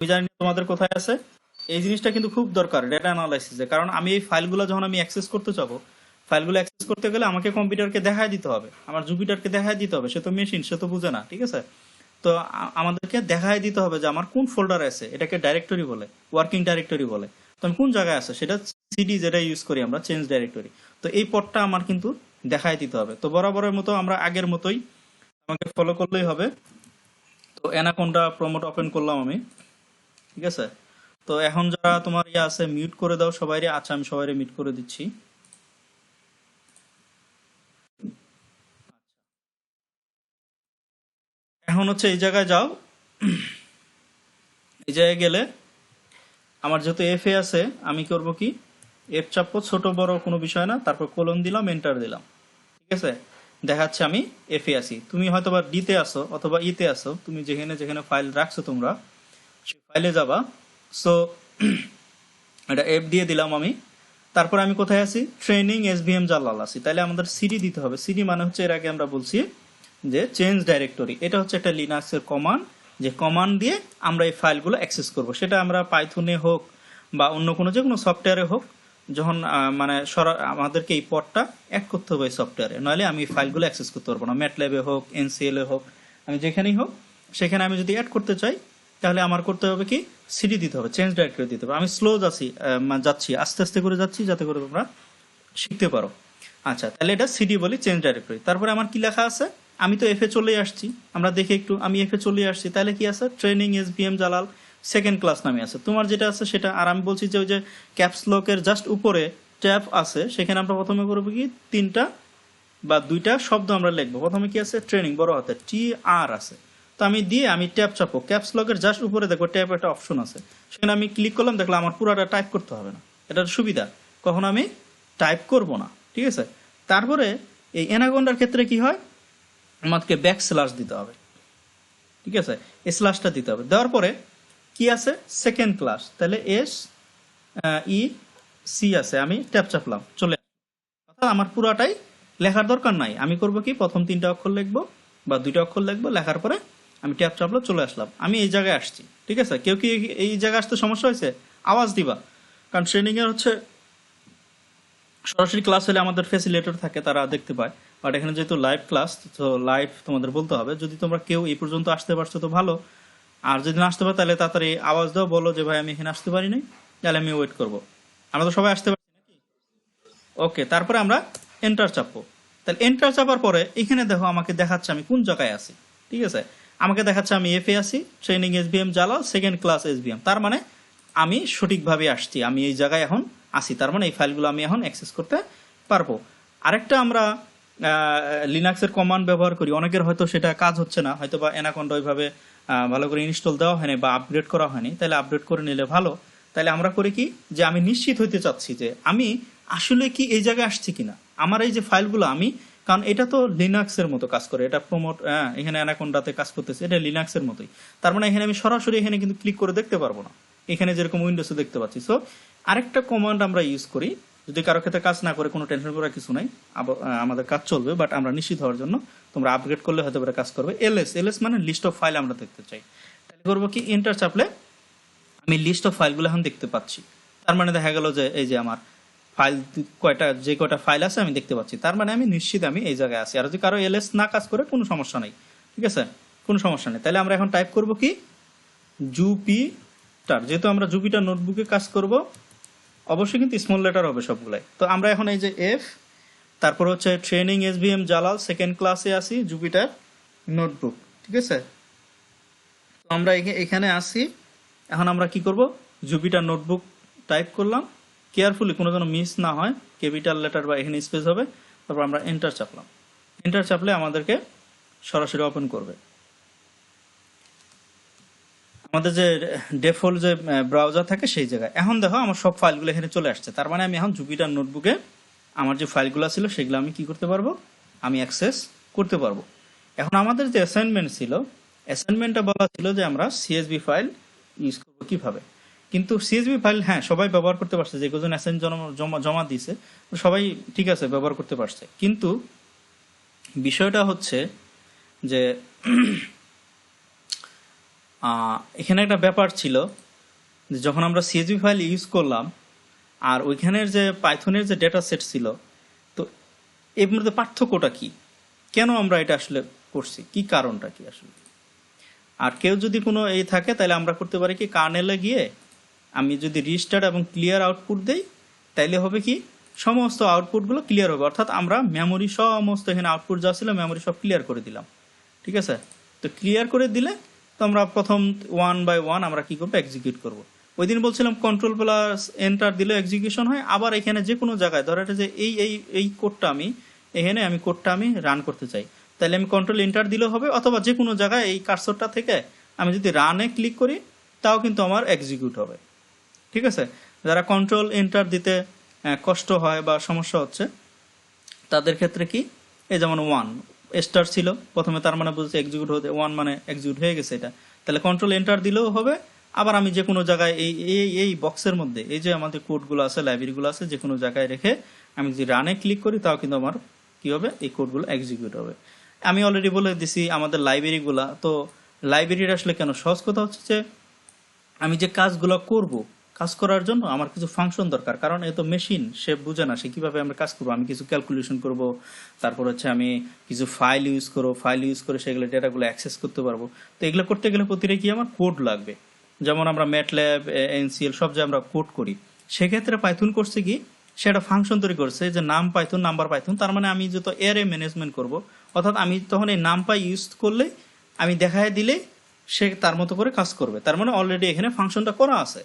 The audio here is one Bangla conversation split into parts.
আমি জানি না তোমাদের কোথায় আছে। এই জিনিসটা কিন্তু খুব দরকার ডেটা অ্যানালাইসিসে, কারণ আমি এই ফাইলগুলো যখন আমি অ্যাক্সেস করতে চাবো, ফাইলগুলো অ্যাক্সেস করতে গেলে আমাকে কম্পিউটারকে দেখায় দিতে হবে, আমার জুপিটারকে দেখায় দিতে হবে। সে তো মেশিন, সে তো বুঝে না, ঠিক আছে? তো আমাদেরকে দেখায় দিতে হবে যে আমার কোন ফোল্ডার আছে, এটাকে ডাইরেক্টরি বলে, ওয়ার্কিং ডাইরেক্টরি বলে। তো আমি কোন জায়গায় আছে সেটা, সিডি যেটা ইউজ করি আমরা, চেঞ্জ ডাইরেক্টরি। তো এই পথটা আমার কিন্তু দেখায় দিতে হবে। তো বরাবরের মতো আমরা আগের মতোই আমাকে ফলো করলেই হবে। তো অ্যানাকোন্ডা প্রমোট ওপেন করলাম আমি, ঠিক আছে? তো এখন যারা তোমার ইয়ে আছে মিউট করে দাও সবাইরে। আচ্ছা, আমি সবাইরে মিউট করে দিচ্ছি। এখন হচ্ছে এই জায়গায় যাও, এই জায়গায় গেলে আমার যেহেতু এফ এ আছে, আমি করব কি, এফ চাপবো, ছোট বড় কোনো বিষয় না, তারপর কোলন দিলাম, এন্টার দিলাম, ঠিক আছে? দেখাচ্ছে আমি এফ এ আছি। তুমি হয়তো বা ডিতে আসো অথবা ইতে আসো, তুমি যেখানে যেখানে ফাইল রাখছো তোমরা সেই ফাইলে যাবা। সো এটা এফ দিয়ে দিলাম আমি। তারপর আমি কোথায় আছি? ট্রেনিং এসভিএম জালাল আছি। তাহলে আমাদের সিডি দিতে হবে। সিডি মানে হচ্ছে, এর আগে আমরা বলছি যে চেঞ্জ ডাইরেক্টরি। এটা হচ্ছে একটা লিনাক্সের কমান্ড, যে কমান্ড দিয়ে আমরা এই ফাইলগুলো অ্যাক্সেস করব। সেটা আমরা পাইথনে হোক বা অন্য কোনো যে কোনো সফটওয়্যারে হোক, যখন মানে আমাদেরকে এই পথটা অ্যাড করতে হবে এই সফটওয়্যারে, নইলে আমি এই ফাইলগুলো অ্যাক্সেস করতে পারবো না। ম্যাটল্যাবে হোক, এনসিএল এ হোক, আমি যেখানেই হোক, সেখানে আমি যদি অ্যাড করতে চাই, তাহলে আমার করতে হবে কি, সিডি দিতে হবে, চেঞ্জ ডাইরেক্টরি দিতে হবে। আমি স্লো যাচ্ছি, আস্তে আস্তে করে যাচ্ছি, যাতে করে তোমরা শিখতে পারো। আচ্ছা, তাহলে এটা সিডি বলি, চেঞ্জ ডাইরেক্টরি। তারপরে আমার কি লেখা আছে? আমি তো এফ এ চলে আসছি, আমরা দেখি একটু। আমি এফ এ চলে আসছি, তাহলে কি আছে? ট্রেনিং এসভিএম জালাল সেকেন্ড ক্লাস নামে আছে। তোমার যেটা আছে সেটা। আর আমি বলছি যে ওই যে ক্যাপস লকের জাস্ট উপরে ট্যাব আছে, সেখানে আমরা প্রথমে করবো কি, তিনটা বা দুইটা শব্দ আমরা লিখবো। প্রথমে কি আছে? ট্রেনিং, বড় হাতে টি আর আছে। তো আমি দিয়ে আমি ট্যাব চাপো, ক্যাপস লকের জাস্ট উপরে দেখো ট্যাব একটা অপশন আছে, সেখানে আমি ক্লিক করলাম, দেখলাম আমার পুরাটা টাইপ করতে হবে না। এটার সুবিধা, কখনো আমি টাইপ করব না, ঠিক আছে? তারপরে এই অ্যানাকোন্ডার ক্ষেত্রে কি হয়, আমাদেরকে ব্যাক স্ল্যাশ দিতে হবে, ঠিক আছে? এই স্ল্যাশটা দিতে হবে। দেওয়ার পরে কি আছে? সেকেন্ড ক্লাস, তাহলে এস ই সি আছে, আমি ট্যাব চাপলাম, চলে আসলো। অর্থাৎ আমার পুরাটাই লেখার দরকার নাই। আমি করব কি, প্রথম তিনটা অক্ষর লিখবো বা দুইটা অক্ষর লিখবো, লেখার পরে আমি ট্যাব চাপলো, চলে আসলাম, আমি এই জায়গায় আসছি, ঠিক আছে? কেউ কি এই জায়গায় আসতে সমস্যা হয়েছে? আওয়াজ দিবা, কারণ ট্রেনিং এর হচ্ছে সরাসরি ক্লাস হলে আমাদের ফেসিলিটেটর থাকে, তারা দেখতে পায়। বাট এখানে যেহেতু লাইভ ক্লাস, তো লাইভ তোমাদের বলতে হবে। যদি তোমরা কেউ এই পর্যন্ত আসতে পারছো তো ভালো, আর যদি না আসতে পারো তাহলে তাড়াতাড়ি আওয়াজ দাও, বলো যে ভাই আমি এখানে আসতে পারি নাই, তাহলে আমি ওয়েট করবো। আমরা তো সবাই আসতে পারি নাকি? ওকে, তারপরে আমরা এন্টার চাপবো। তাহলে এন্টার চাপার পরে এখানে দেখো আমাকে দেখাচ্ছে আমি কোন জায়গায় আছি, ঠিক আছে? আমাকে দেখাচ্ছে আমি এফ এ আছি, training SBM Jalal second class SBM. তার মানে আমি সঠিকভাবে আসছি, আমি এই জায়গায় এখন আসি। তার মানে এই ফাইলগুলো আমি এখন অ্যাক্সেস করতে পারবো। আরেকটা আমরা লিনাক্সের কমান্ড ব্যবহার করি, অনেকের হয়তো সেটা কাজ হচ্ছে না, হয়তো বা অ্যানাকোন্ডা ওইভাবে ভালো করে ইনস্টল দেওয়া হয়নি বা আপগ্রেড করা হয়নি, তাহলে আপগ্রেড করে নিলে ভালো। তাহলে আমরা করি কি, যে আমি নিশ্চিত হইতে চাচ্ছি যে আমি আসলে কি এই জায়গায় আসছি কিনা, আমার এই যে ফাইলগুলো আমি, কারণ এটা তো লিনাক্সের মতো কাজ করে, এটা প্রমোট, এখানে অ্যানাকোন্ডাতে কাজ করতেছে, এটা লিনাক্সের মতোই। তার মানে এখানে আমি সরাসরি এখানে কিন্তু ক্লিক করে দেখতে পারবো না, এখানে যেরকম উইন্ডোজে দেখতে পাচ্ছি। সো আরেকটা কমান্ড আমরা ইউজ করি, যদি কারো ক্ষেত্রে কাজ না করে কোনো টেনশন করার কিছু নাই, আমাদের কাজ চলবে। বাট আমরা নিশ্চিত হওয়ার জন্য, তোমরা আপগ্রেড করলে হয়তো কাজ করবে। এলএস, এলএস মানে লিস্ট অফ ফাইল আমরা দেখতে চাই। তাহলে করবো কি, এন্টার চাপলে আমি লিস্ট অফ ফাইলগুলো এখন দেখতে পাচ্ছি। তার মানে দেখা গেল যে এই যে আমার ফাইল কয়টা, যে কয়টা ফাইল আছে আমি দেখতে পাচ্ছি। তার মানে আমি নিশ্চিত আমি এই জায়গায় আছি। আর যদি কারো এলএস না কাজ করে, কোনো সমস্যা নেই, ঠিক আছে? কোনো সমস্যা নেই। তাহলে আমরা এখন টাইপ করব কি, জুপিটার। যেহেতু আমরা জুপিটার নোটবুকে কাজ করব, অবশ্যই কিন্তু স্মল লেটার হবে সবগুলাই। তো আমরা এখন এই যে এফ, তারপর হচ্ছে ট্রেনিং এসবিএম জালাল সেকেন্ড ক্লাসে আসি, জুপিটার নোটবুক, ঠিক আছে? তো আমরা এখানে আসি। এখন আমরা কি করব, জুপিটার নোটবুক টাইপ করলাম, কেয়ারফুলি কোনো যেন মিস না হয়, ক্যাপিটাল লেটার বা এখানে স্পেস হবে। তারপর আমরা এন্টার চাপলাম। এন্টার চাপলে আমাদেরকে সরাসরি ওপেন করবে আমাদের যে ডিফল্ট যে ব্রাউজার থাকে সেই জায়গায়। এখন দেখো আমার সব ফাইলগুলো এখানে চলে আসছে। তার মানে আমি এখন জুপিটার নোটবুকে আমার যে ফাইলগুলো ছিল সেগুলো আমি কি করতে পারবো, আমি অ্যাক্সেস করতে পারবো। এখন আমাদের যে অ্যাসাইনমেন্ট ছিল, অ্যাসাইনমেন্টটা বলা ছিল যে আমরা সিএসভি ফাইল ইউজ করবো কিভাবে। কিন্তু সিএসভি ফাইল, হ্যাঁ, সবাই ব্যবহার করতে পারছে, যে কজন অ্যাসাইন জমা জমা দিয়েছে সবাই ঠিক আছে ব্যবহার করতে পারছে। কিন্তু বিষয়টা হচ্ছে যে এখানে একটা ব্যাপার ছিল যে যখন আমরা সিএসভি ফাইল ইউজ করলাম আর ওইখানের যে পাইথনের যে ডেটা সেট ছিল, তো এর মধ্যে পার্থক্যটা কি, কেন আমরা এটা আসলে করছি, কি কারণটা কি আসলে। আর কেউ যদি কোনো এই থাকে তাহলে আমরা করতে পারি কি, কার্নেলে গিয়ে আমি যদি রিস্টার্ট এবং ক্লিয়ার আউটপুট দেই তাইলে হবে কি সমস্ত আউটপুটগুলো ক্লিয়ার হবে, অর্থাৎ আমরা মেমোরি সমস্ত এখানে আউটপুট যা ছিল মেমোরি সব ক্লিয়ার করে দিলাম। ঠিক আছে, তো ক্লিয়ার করে দিলে তো আমরা প্রথম 1 বাই 1 আমরা কি করবো, এক্সিকিউট করব। ওই দিন বলছিলাম কন্ট্রোল প্লাস এন্টার দিলে এক্সিকিউশন হয়। আবার এখানে যে কোনো জায়গায় ধরো এটা যে এই কোডটা আমি এখানে আমি কোডটা আমি রান করতে চাই, তাহলে আমি কন্ট্রোল এন্টার দিলেও হবে, অথবা যে কোনো জায়গায় এই কার্সরটা থেকে আমি যদি রানে ক্লিক করি তাও কিন্তু আমার এক্সিকিউট হবে। ঠিক আছে, যারা কন্ট্রোল এন্টার দিতে কষ্ট হয় বা সমস্যা হচ্ছে তাদের ক্ষেত্রে কি, এই যেমন 1 স্টার ছিল প্রথমে, তার মানে বলছে এক্সিকিউট হতে, 1 মানে এক্সিকিউট হয়ে গেছে এটা, তাহলে কন্ট্রোল এন্টার দিলেও হবে। আবার আমি যে কোনো জায়গায় এই এই এই বক্সের মধ্যে এই যে আমাদের কোডগুলো আছে, লাইব্রেরিগুলো আছে, যে কোনো জায়গায় রেখে আমি যদি রানে ক্লিক করি তাও কিন্তু আমার কি হবে, এই কোডগুলো এক্সিকিউট হবে। আমি অলরেডি বলে দিছি আমাদের লাইব্রেরিগুলা, তো লাইব্রেরির আসলে কেন সহজ কথা হচ্ছে যে আমি যে কাজগুলো করব, কাজ করার জন্য আমার কিছু ফাংশন দরকার, কারণ এ তো মেশিন, সে বুঝে না সে কিভাবে আমরা কাজ করবো। আমি কিছু ক্যালকুলেশন করব, তারপর হচ্ছে আমি কিছু ফাইল ইউজ করবো, ফাইল ইউজ করে সেগুলো ডেটাগুলো অ্যাক্সেস করতে পারবো। তো এগুলো করতে গেলে প্রতিটা কি আমার কোড লাগবে, যেমন আমরা ম্যাটল্যাব, এনসিএল সব যে আমরা কোড করি, সেক্ষেত্রে পাইথন করছে কি, সেটা ফাংশন তৈরি করছে যে নাম পাইথন, নাম্বার পাইথন। তার মানে আমি যত এরে ম্যানেজমেন্ট করব, অর্থাৎ আমি তখন এই নাম পাই ইউজ করলে আমি দেখায় দিলে সে তার মতো করে কাজ করবে। তার মানে অলরেডি এখানে ফাংশনটা করা আছে,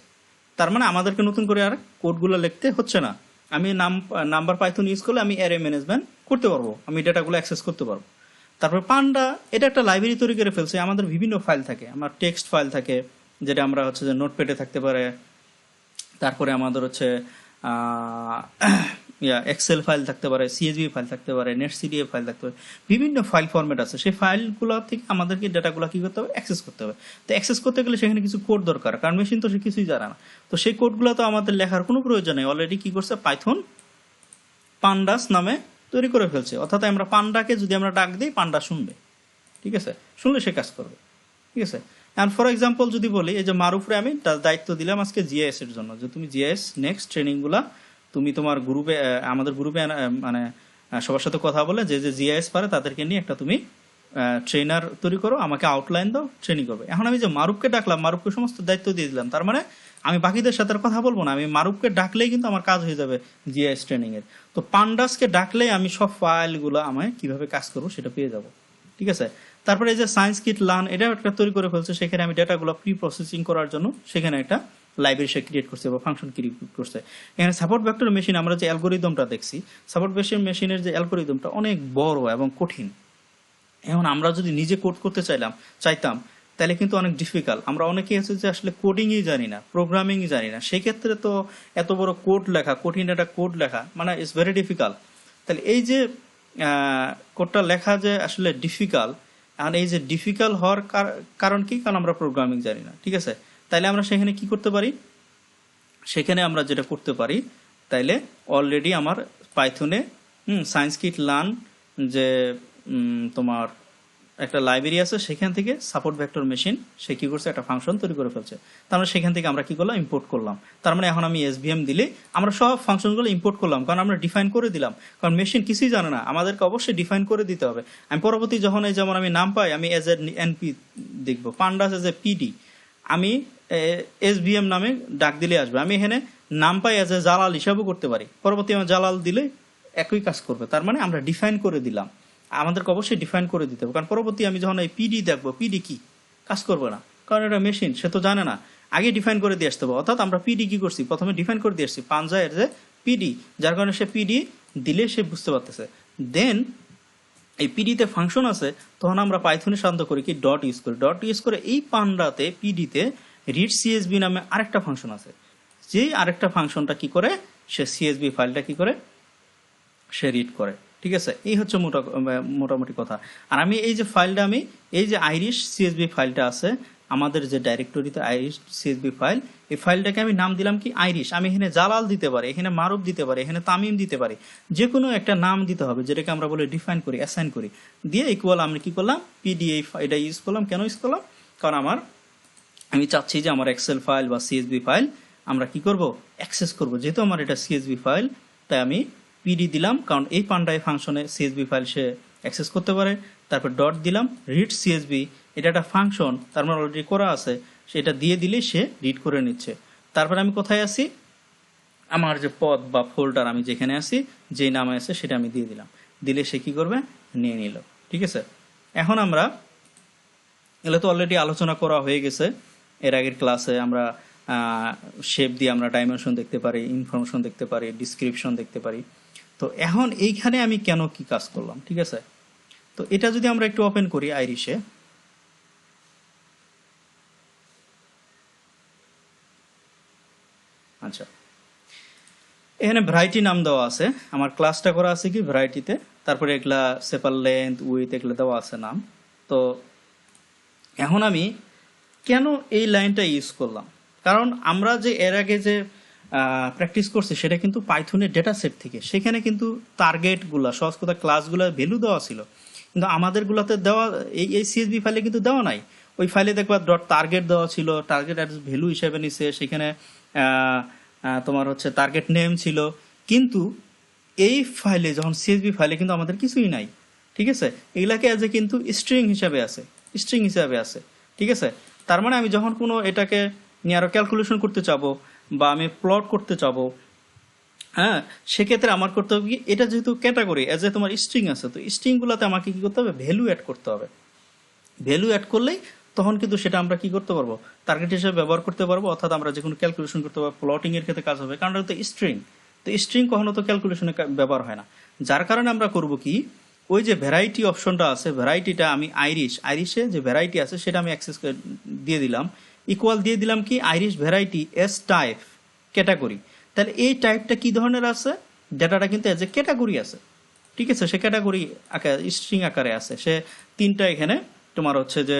তার মানে আমাদেরকে নতুন করে আর কোডগুলো লিখতে হচ্ছে না। আমি নাম্বার পাইথন ইউজ করলে আমি অ্যারে ম্যানেজমেন্ট করতে পারবো, আমি ডেটাগুলো অ্যাক্সেস করতে পারবো। তারপর পান্ডা এটা একটা লাইব্রেরি তৈরি করে ফেলছে। আমাদের বিভিন্ন ফাইল থাকে, আমার টেক্সট ফাইল থাকে যেটা আমরা হচ্ছে যে নোটপ্যাডে থাকতে পারে, তারপরে আমাদের হচ্ছে এক্সেল ফাইল থাকতে পারে, সিএসভি ফাইল থাকতে পারে, নেটসিডিএ ফাইল থাকতে পারে, বিভিন্ন ফাইল ফরম্যাট আছে। সেই ফাইলগুলো থেকে আমাদেরকে ডেটাগুলো কি করতে হবে, অ্যাক্সেস করতে হবে। তো অ্যাক্সেস করতে গেলে সেখানে কিছু কোড দরকার, কারণ মেশিন তো সে কিছুই জানে না। তো সেই কোডগুলো তো আমাদের লেখার কোনো প্রয়োজন নেই, অলরেডি কি করছে পাইথন পান্ডাস নামে তৈরি করে ফেলছে। অর্থাৎ আমরা পান্ডাকে যদি আমরা ডাক দিই পান্ডা শুনবে, ঠিক আছে, শুনলে সে কাজ করবে। ঠিক আছে, অ্যান্ড ফর এক্সাম্পল যদি বলি, এই যে মারুফরে আমি তার দায়িত্ব দিলাম আজকে জিএস এর জন্য, যে তুমি জিএস নেক্সট ট্রেনিংগুলা তুমি তোমার গ্রুপে, আমাদের গ্রুপে মানে সবার সাথে কথা বলে যে যে জিএস পারে তাদেরকে নিয়ে একটা তুমি ট্রেনার তৈরি করো, আমাকে আউটলাইন দাও, ট্রেনিং করবে। এখন আমি যে মারুফকে ডাকলাম, মারুফকে সমস্ত দায়িত্ব দিয়ে দিলাম, তার মানে আমি বাকিদের সাথে কথা বলবো না, আমি মারুফকে ডাকলেই কিন্তু আমার কাজ হয়ে যাবে জিএস ট্রেনিং এর। তো পান্ডাসকে ডাকলেই আমি সব ফাইলগুলো আমায় কিভাবে কাজ করবো সেটা পেয়ে যাব। ঠিক আছে, তারপরে এই যে সায়েন্স কিট লার্ন এটা একটা তৈরি করে ফেলছে, সেখানে আমি ডেটাগুলো প্রি প্রসেসিং করার জন্য সেখানে একটা লাইব্রেরি সে ক্রিয়েট করছে বা ফাংশন ক্রিয়েট করছে। এখানে সাপোর্ট ভেক্টর মেশিন আমরা যে অ্যালগোরিদমটা দেখছি, সাপোর্ট ভেক্টর মেশিনের যে অ্যালগোরিদমটা অনেক বড় এবং কঠিন। এখন আমরা যদি নিজে কোড করতে চাইতাম তাহলে কিন্তু অনেক ডিফিকাল্ট। আমরা অনেকেই আছে যে আসলে কোডিংই জানি না, প্রোগ্রামিংই জানি না, সেক্ষেত্রে তো এত বড় কোড লেখা, কঠিন একটা কোড লেখা মানে ইটস ভেরি ডিফিকাল্ট। তাহলে এই যে কোডটা লেখা যে আসলে ডিফিকাল্ট, এখন এই যে ডিফিকাল্ট হওয়ার কারণ কি, কারণ আমরা প্রোগ্রামিং জানি না। ঠিক আছে, তাইলে আমরা সেখানে কি করতে পারি, সেখানে আমরা যেটা করতে পারি, তাইলে অলরেডি আমার পাইথনে সায়েন্স কিট লার্ন যে তোমার একটা লাইব্রেরি আছে, সেখান থেকে সাপোর্ট ভেক্টর মেশিন সে কি করছে, একটা ফাংশন তৈরি করে ফেলছে। তার মানে সেখান থেকে আমরা কি করলাম, ইম্পোর্ট করলাম। তার মানে এখন আমি এসভিএম দিলে আমরা সব ফাংশনগুলো ইম্পোর্ট করলাম, কারণ আমরা ডিফাইন করে দিলাম, কারণ মেশিন কিছুই জানে না, আমাদেরকে অবশ্যই ডিফাইন করে দিতে হবে। আমি পরবর্তী যখন এই যেমন আমি নাম পাই, আমি এজ এ এনপি দেখবো, পান্ডাস এজ এ পিডি, আমি এসভিএম নামে ডাক দিলে আসবে। আমি এখানে নাম পাই এজ এ জালাল হিসাবও করতে পারি, পরবর্তী আমার জালাল দিলে একই কাজ করবে। তার মানে আমরা ডিফাইন করে দিলাম, আমাদেরকে অবশ্যই ডিফাইন করে দিতে হবে, কারণ পরবর্তী আমি যখন এই পিডি দেখবো, পিডি কি কাজ করবে না, কারণ এটা মেশিন, সে তো জানে না, আগে ডিফাইন করে দিয়ে আসতে হবে। অর্থাৎ আমরা পিডি কি করছি, প্রথমে ডিফাইন করে দিয়ে আসছি পাঞ্জা এর যে পিডি, যার কারণে সে পিডি দিলে সে বুঝতে পারতেছে। দেন এই পিডিতে ফাংশন আছে, তখন আমরা পাইথনে সাধারণত করি কি, ডট ইউজ করি। ডট ইউজ করে এই পান্ডাতে পিডিতে রিড সিএসবি নামে আরেকটা ফাংশন আছে, যেই আরেকটা ফাংশনটা কি করে, সে সিএসবি ফাইলটা কি করে, সে রিড করে। ঠিক আছে, এই হচ্ছে মোটামুটি কথা। আর আমি এই যে ফাইলটা, আমি এই যে আইরিশ সিএসবি ফাইলটা আছে আমাদের যে ডাইরেক্টরিতে, আইরিশ সিএসবি ফাইল, এই ফাইলটাকে আমি নাম দিলাম কি, আইরিশ। আমি এখানে জালাল দিতে পারি, এখানে মারুফ দিতে পারি, এখানে তামিম দিতে পারি, যে কোনো একটা নাম দিতে হবে যেটাকে আমরা বলে ডিফাইন করি, অ্যাসাইন করি, দিয়ে ইকুয়াল আমি কি করলাম, পিডি এটা ইউজ করলাম। কেন ইউজ করলাম, কারণ আমার আমি চাচ্ছি যে আমার এক্সেল ফাইল বা সিএসভি ফাইল আমরা কি করব, অ্যাক্সেস করব। যেহেতু আমার এটা সিএসভি ফাইল, তাই আমি পিডি দিলাম, কারণ এই পান্ডাই ফাংশনে সিএসভি ফাইল সে অ্যাক্সেস করতে পারে। তারপর ডট দিলাম, রিড সিএসভি, এটা একটা ফাংশন, তার মানে অলরেডি করা আছে, সেটা দিয়ে দিলেই সে রিড করে নিচ্ছে। তারপর আমি কোথায় আসি, আমার যে পদ বা ফোল্ডার আমি যেখানে আছি, যেই নামে আছে সেটা আমি দিয়ে দিলাম, দিলে সে কি করবে, নিয়ে নিল। ঠিক আছে, এখন আমরা এগুলো তো অলরেডি আলোচনা করা হয়ে গেছে এর আগের ক্লাসে। আমরা শেপ দিয়ে আমরা ডাইমেনশন দেখতে পারি, ইনফরমেশন দেখতে পারি, ডিসক্রিপশন দেখতে পারি। তো এখন এইখানে আমি কেন কি কাজ করলাম, ঠিক আছে। তো এটা যদি আমরা একটু ওপেন করি আইরিশে, আচ্ছা, এখানে ভ্যারাইটি নাম দেওয়া আছে, আমার ক্লাসটা করা আছে কি ভ্যারাইটিতে, তারপরে এগুলা সেপার লেন্থ উইথ এগুলো দেওয়া আছে নাম। তো এখন আমি কেন এই লাইনটা ইউজ করলাম, কারণ আমরা যে এর আগে যে প্র্যাকটিস করছি সেটা কিন্তু পাইথনের ডেটা সেট থেকে, সেখানে কিন্তু টার্গেটগুলো সহজ কথা ক্লাসগুলো ভ্যালু দেওয়া ছিল, কিন্তু আমাদেরগুলোতে দেওয়া এই সিএসভি ফাইলে কিন্তু দেওয়া নাই। ওই ফাইলে দেখবা ডট টার্গেট দেওয়া ছিল, টার্গেট অ্যাড্রেস ভ্যালু হিসেবে নিছে, সেখানে তোমার হচ্ছে টার্গেট নেম ছিল, কিন্তু এই ফাইলে যখন সিএসভি ফাইলে কিন্তু আমাদের কিছুই নাই। ঠিক আছে, এগুলাকে অ্যাজ এ কিন্তু স্ট্রিং হিসাবে আছে, স্ট্রিং হিসাবে আছে। ঠিক আছে, তার মানে আমি যখন কোনো এটাকে নিয়ে আরো ক্যালকুলেশন করতে চাবো বা আমি প্লট করতে চাবো, হ্যাঁ, সেক্ষেত্রে আমার করতে হবে কি, এটা যেহেতু ক্যাটাগরি অ্যাজ এ তোমার স্ট্রিং আছে, তো স্ট্রিংগুলোতে আমাকে কি করতে হবে, ভ্যালু অ্যাড করতে হবে। ভ্যালু অ্যাড করলেই তখন কিন্তু সেটা আমরা কি করতে পারবো, টার্গেট হিসেবে ব্যবহার করতে পারবো, অর্থাৎ আমরা যে কোনো ক্যালকুলেশন করতে পারবো, প্লটিং এর ক্ষেত্রে কাজ হবে, কারণ এটা তো স্ট্রিং। তো স্ট্রিং কখনো তো ক্যালকুলেশনে ব্যবহার হয় না, যার কারণে আমরা করব কি, ওই যে ভ্যারাইটি অপশনটা আছে, ভ্যারাইটিটা আমি আইরিশে যে ভ্যারাইটি আছে সেটা আমি অ্যাক্সেস দিয়ে দিলাম, ইকুয়াল দিয়ে দিলাম কি Irish variety S type category. তাহলে এই টাইপটা কি ধরনের আছে, ডেটাটা কিন্তু এজ এ ক্যাটাগরি আছে। ঠিক আছে, সে ক্যাটাগরি আকারে স্ট্রিং আকারে আছে, সে তিনটা এখানে তোমার হচ্ছে যে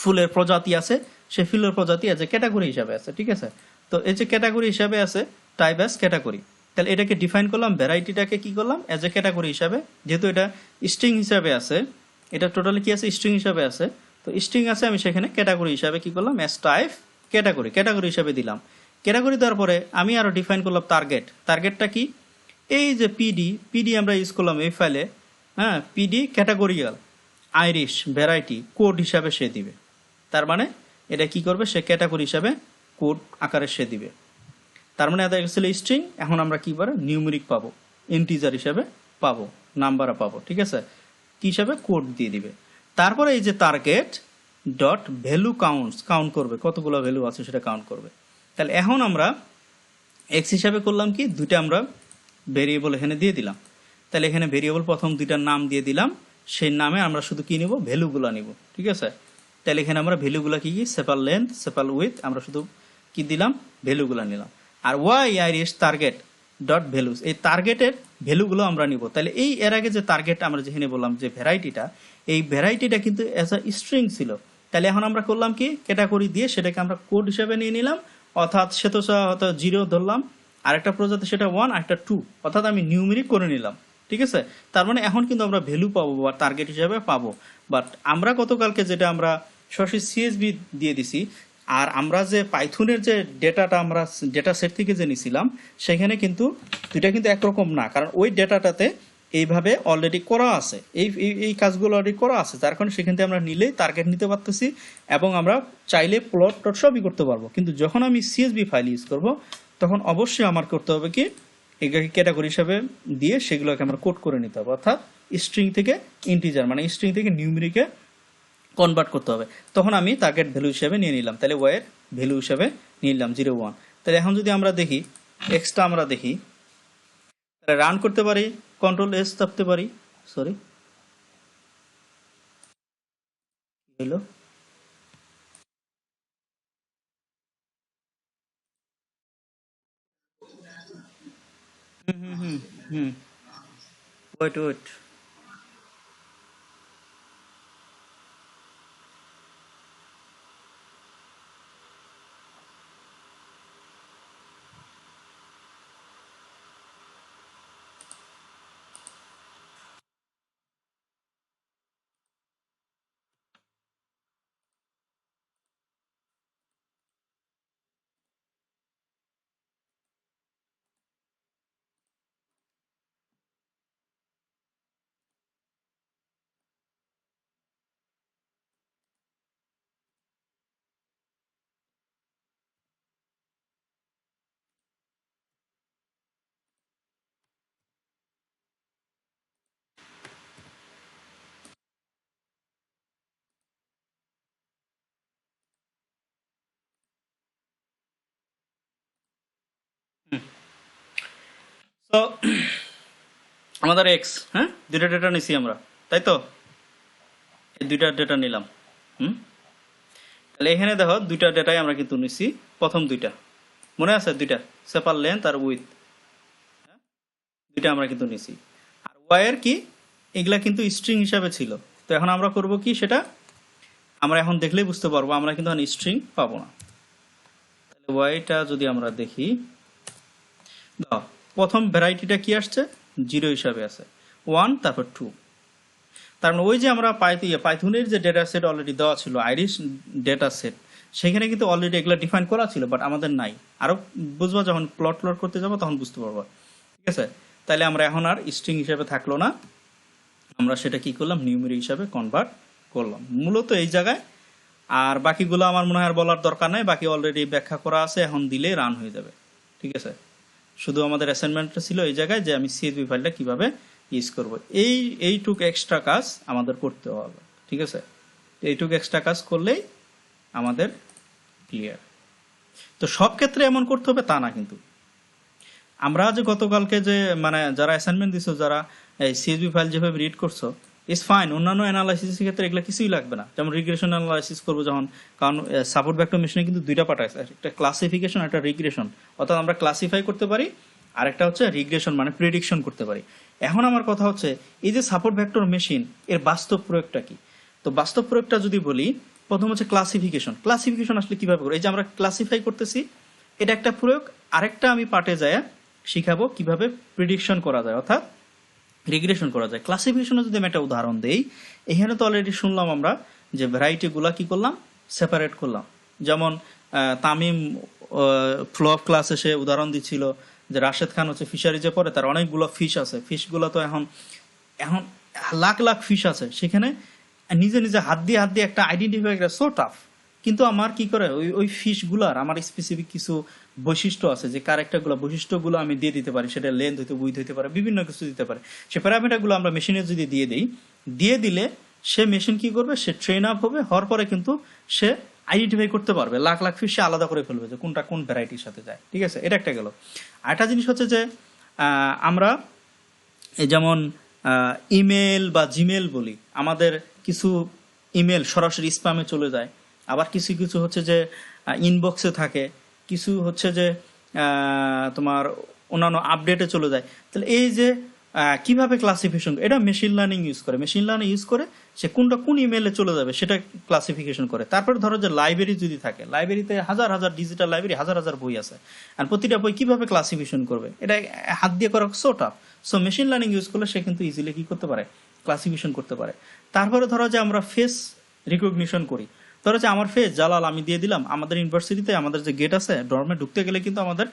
ফুলের প্রজাতি আছে, সে ফুলের প্রজাতি আছে ক্যাটাগরি হিসাবে আছে। ঠিক আছে, তো এই যে ক্যাটাগরি হিসাবে আছে, টাইপ অ্যাজ ক্যাটাগরি, তাহলে এটাকে ডিফাইন করলাম, ভ্যারাইটিটাকে কি করলাম, অ্যাজ এ ক্যাটাগরি হিসাবে, যেহেতু এটা স্ট্রিং হিসাবে আছে, এটা টোটালি কি আছে, স্ট্রিং হিসাবে আছে, তো স্ট্রিং আছে, আমি সেখানে ক্যাটাগরি হিসাবে কি করলাম, অ্যাজ টাইপ ক্যাটাগরি, ক্যাটাগরি হিসাবে দিলাম। ক্যাটাগরি দেওয়ার পরে আমি আরো ডিফাইন করলাম টার্গেট, টার্গেটটা কি, এই যে পিডি, পিডি আমরা ইউজ করলাম এই ফাইলে, হ্যাঁ, পিডি ক্যাটাগরিয়াল আইরিশ ভ্যারাইটি কোড হিসাবে সে দিবে। তার মানে এটা কি করবে, সে ক্যাটাগরি হিসাবে কোড আকারে সে দিবে। তার মানে এটা ছিল স্ট্রিং, এখন আমরা কি পাবো, নিউমেরিক পাবো, ইন্টিজার হিসাবে পাবো, নাম্বার পাবো। ঠিক আছে, কি হিসাবে, কোড দিয়ে দিবে। তারপরে এই যে টার্গেট ডট ভ্যালু কাউন্ট করবে, কতগুলো ভ্যালু আছে সেটা কাউন্ট করবে। তাহলে এখন আমরা এক্স হিসাবে করলাম কি, দুইটা আমরা ভেরিয়েবল এখানে দিয়ে দিলাম। তাহলে এখানে ভেরিয়েবল প্রথম দুইটার নাম দিয়ে দিলাম, সেই নামে আমরা শুধু কি নিব, ভ্যালুগুলো নিব। ঠিক আছে, তাহলে এখানে আমরা ভ্যালুগুলো কি কি, সেপার লেন্থ সেপার উইথ, আমরা শুধু কি দিলাম, ভ্যালুগুলো নিলাম। আর Y iris target dot values, এই টার্গেটের ভ্যালুগুলো আমরা নিব। তাহলে এই এর আগে যে টার্গেট আমরা যেখানে বললাম যে ভ্যারাইটিটা, এই ভ্যারাইটিটা কিন্তু অ্যাজ আ স্ট্রিং ছিল। তাহলে এখন আমরা করলাম কি, ক্যাটাগরি দিয়ে সেটাকে আমরা কোড হিসেবে নিয়ে নিলাম, অর্থাৎ সে তো হয়তো 0 ধরলাম, আরেকটা প্রজাতি সেটা 1, আরেকটা 2, অর্থাৎ আমি নিউমেরিক করে নিলাম। ঠিক আছে, তার মানে এখন কিন্তু আমরা ভ্যালু পাবো বা টার্গেট হিসাবে পাবো। বাট আমরা গতকালকে যেটা আমরা সরাসরি সিএসভি দিয়ে দিছি, আর আমরা যে পাইথনের যে ডেটাটা আমরা ডেটা সেট থেকে যে নিছিলাম, সেখানে কিন্তু দুইটা কিন্তু একরকম না, কারণ ওই ডেটাটাতে এইভাবে অলরেডি করা আছে, এই কাজগুলো অলরেডি করা আছে, যার কারণে সেখান থেকে আমরা নিলেই টার্গেট নিতে পারতেছি, এবং আমরা চাইলে প্লট টট সবই করতে পারবো। কিন্তু যখন আমি সিএসভি ফাইল ইউজ করব, তখন অবশ্যই আমার করতে হবে কি, এগুলোকে ক্যাটাগরি হিসাবে দিয়ে সেগুলোকে আমরা কোড করে নিতে হবে, অর্থাৎ স্ট্রিং থেকে ইন্টিজার মানে স্ট্রিং থেকে নিউমেরিকে কনভার্ট করতে হবে। তখন আমি টার্গেট ভ্যালু হিসেবে নিয়ে নিলাম, তাহলে ওয়াই এর ভ্যালু হিসেবে নিয়ে নিলাম 0, 1। তাহলে এখন যদি আমরা দেখি এক্সটা আমরা দেখি, তাহলে রান করতে পারি, কন্ট্রোল এস চাপতে পারি, সরি হইলো, হুম হুম হুম হুম, ওয়েট ওয়েট, আমাদের এক্স, হ্যাঁ, দুইটা ডেটা নিছি আমরা, তাই তো? এই দুইটা ডেটা নিলাম। হুম, তাহলে এখানে দেখো দুইটা ডেটাই আমরা কিন্তু নিছি, প্রথম দুইটা মনে আছে, দুইটা সেপার লেন্থ আর উইথ, দুইটা আমরা কিন্তু নিছি। আর ওয়াই এর কি, এগুলা কিন্তু স্ট্রিং হিসাবে ছিল। তো এখন আমরা করব কি, সেটা আমরা এখন দেখলেই বুঝতে পারবো, আমরা কিন্তু এখন স্ট্রিং পাবো না। তাহলে ওয়াইটা যদি আমরা দেখি, দাও প্রথম ভ্যারাইটিটা কি আসছে, 0 হিসাবে আছে, 1 তারপর 2। তার মানে ওই যে আমরা পাইথনের যে ডেটা সেট অলরেডি দেওয়া ছিল, আইরিশ ডেটা সেট, সেখানে কিন্তু অলরেডি এগুলো ডিফাইন করা ছিল, বাট আমাদের নাই। আরো বুঝবো যখন প্লট করতে যাবো তখন বুঝতে পারবো, ঠিক আছে? তাহলে আমরা এখন আর স্ট্রিং হিসাবে থাকলো না, আমরা সেটা কি করলাম, নিউমেরিক হিসাবে কনভার্ট করলাম মূলত এই জায়গায়। আর বাকিগুলো আমার মনে হয় আর বলার দরকার নাই, বাকি অলরেডি ব্যাখ্যা করা আছে, এখন দিলে রান হয়ে যাবে, ঠিক আছে? শুধু আমাদের অ্যাসাইনমেন্টটা ছিল এই জায়গায় যে আমি সিএসভি ফাইলটা কিভাবে ইউজ করব, এইটুক এক্সট্রা কাজ আমাদের করতে হবে, ঠিক আছে? এইটুক এক্সট্রা কাজ করলেই আমাদের ক্লিয়ার। তো সব ক্ষেত্রে এমন করতে হবে তা না কিন্তু। আমরা যে গতকালকে যে মানে যারা অ্যাসাইনমেন্ট দিছো, যারা এই সিএসভি ফাইল যেভাবে রিড করছো, ইজ ফাইন। অন্যান্য অ্যানালাইসিসের ক্ষেত্রে এগুলো কিছুই লাগবে না। যেমন রিগ্রেশন অ্যানালাইসিস করবো যখন, কারণ সাপোর্ট ভেক্টর মেশিনে কিন্তু দুইটা পার্ট আছে, একটা ক্লাসিফিকেশন, একটা রিগ্রেশন। অর্থাৎ আমরা ক্লাসিফাই করতে পারি, আর একটা হচ্ছে রিগ্রেশন মানে প্রেডিকশন করতে পারি। এখন আমার কথা হচ্ছে, এই যে সাপোর্ট ভেক্টর মেশিন, এর বাস্তব প্রয়োগটা কি? তো বাস্তব প্রয়োগটা যদি বলি, প্রথম হচ্ছে ক্লাসিফিকেশন। ক্লাসিফিকেশন আসলে কিভাবে করি, এই যে আমরা ক্লাসিফাই করতেছি, এটা একটা প্রয়োগ। আরেকটা আমি পার্টে যায় শিখাবো কিভাবে প্রিডিকশন করা যায়, অর্থাৎ রিগ্রেশন করা যায়। ক্লাসিফিকেশনে যদি আমি একটা উদাহরণ দেই, এখানে তো অলরেডি শুনলাম আমরা যে ভ্যারাইটি গুলা কি করলাম, সেপারেট করলাম। যেমন তামিম ফ্লো অফ ক্লাসে সে উদাহরণ দিচ্ছিল যে রাশেদ খান হচ্ছে ফিশারিজে পড়ে, তার অনেকগুলো ফিশ আছে, ফিশগুলো তো এখন এখন লাখ লাখ ফিশ আছে, সেখানে নিজে নিজে হাত দিয়ে একটা আইডেন্টিফাই করা সো টাফ। কিন্তু আমার কি করে, ওই ফিশ গুলার আমার স্পেসিফিক কিছু বৈশিষ্ট্য আছে, যে ক্যারেক্টারগুলো বৈশিষ্ট্যগুলো আমি দিয়ে দিতে পারি, সেটা লেন্থ হইতে উইথ হইতে পারে, বিভিন্ন কিছু দিতে পারে। সে প্যারামিটারগুলো আমরা মেশিনে যদি দিয়ে দিই, দিয়ে দিলে সে মেশিন কি করবে, সে ট্রেন আপ হবে, হওয়ার পরে কিন্তু সে আইডেন্টিফাই করতে পারবে, লাখ লাখ ফিশ আলাদা করে ফেলবে যে কোনটা কোন ভ্যারাইটির সাথে যায়, ঠিক আছে? এটা একটা গেল। আরেকটা জিনিস হচ্ছে যে আমরা এই যেমন ইমেল বা জিমেল বলি, আমাদের কিছু ইমেল সরাসরি স্প্যামে চলে যায়, আবার কিছু কিছু হচ্ছে যে ইনবক্সে থাকে, কিছু হচ্ছে যে তোমার অন্যান্য আপডেটে চলে যায়। তাহলে এই যে কিভাবে ক্লাসিফিকেশন, এটা মেশিন লার্নিং ইউজ করে, মেশিন লার্নিং ইউজ করে সে কোনটা কোন ইমেলে চলে যাবে সেটা ক্লাসিফিকেশন করে। তারপরে ধরো যে লাইব্রেরি যদি থাকে, লাইব্রেরিতে হাজার হাজার ডিজিটাল লাইব্রেরি, হাজার হাজার বই আছে, আর প্রতিটা বই কিভাবে ক্লাসিফিকেশন করবে, এটা হাত দিয়ে করা so tough. So machine learning use করলে সে কিন্তু ইজিলি কি করতে পারে, ক্লাসিফিকেশন করতে পারে। তারপরে ধরো যে আমরা ফেস রিকগনিশন করি, ধরো যে আমার ফেস জালাল আমি দিয়ে দিলাম, আমাদের ইউনিভার্সিটিতে আমাদের যে গেট আছে, ডর্মে ঢুকতে গেলে কিন্তু আমাদের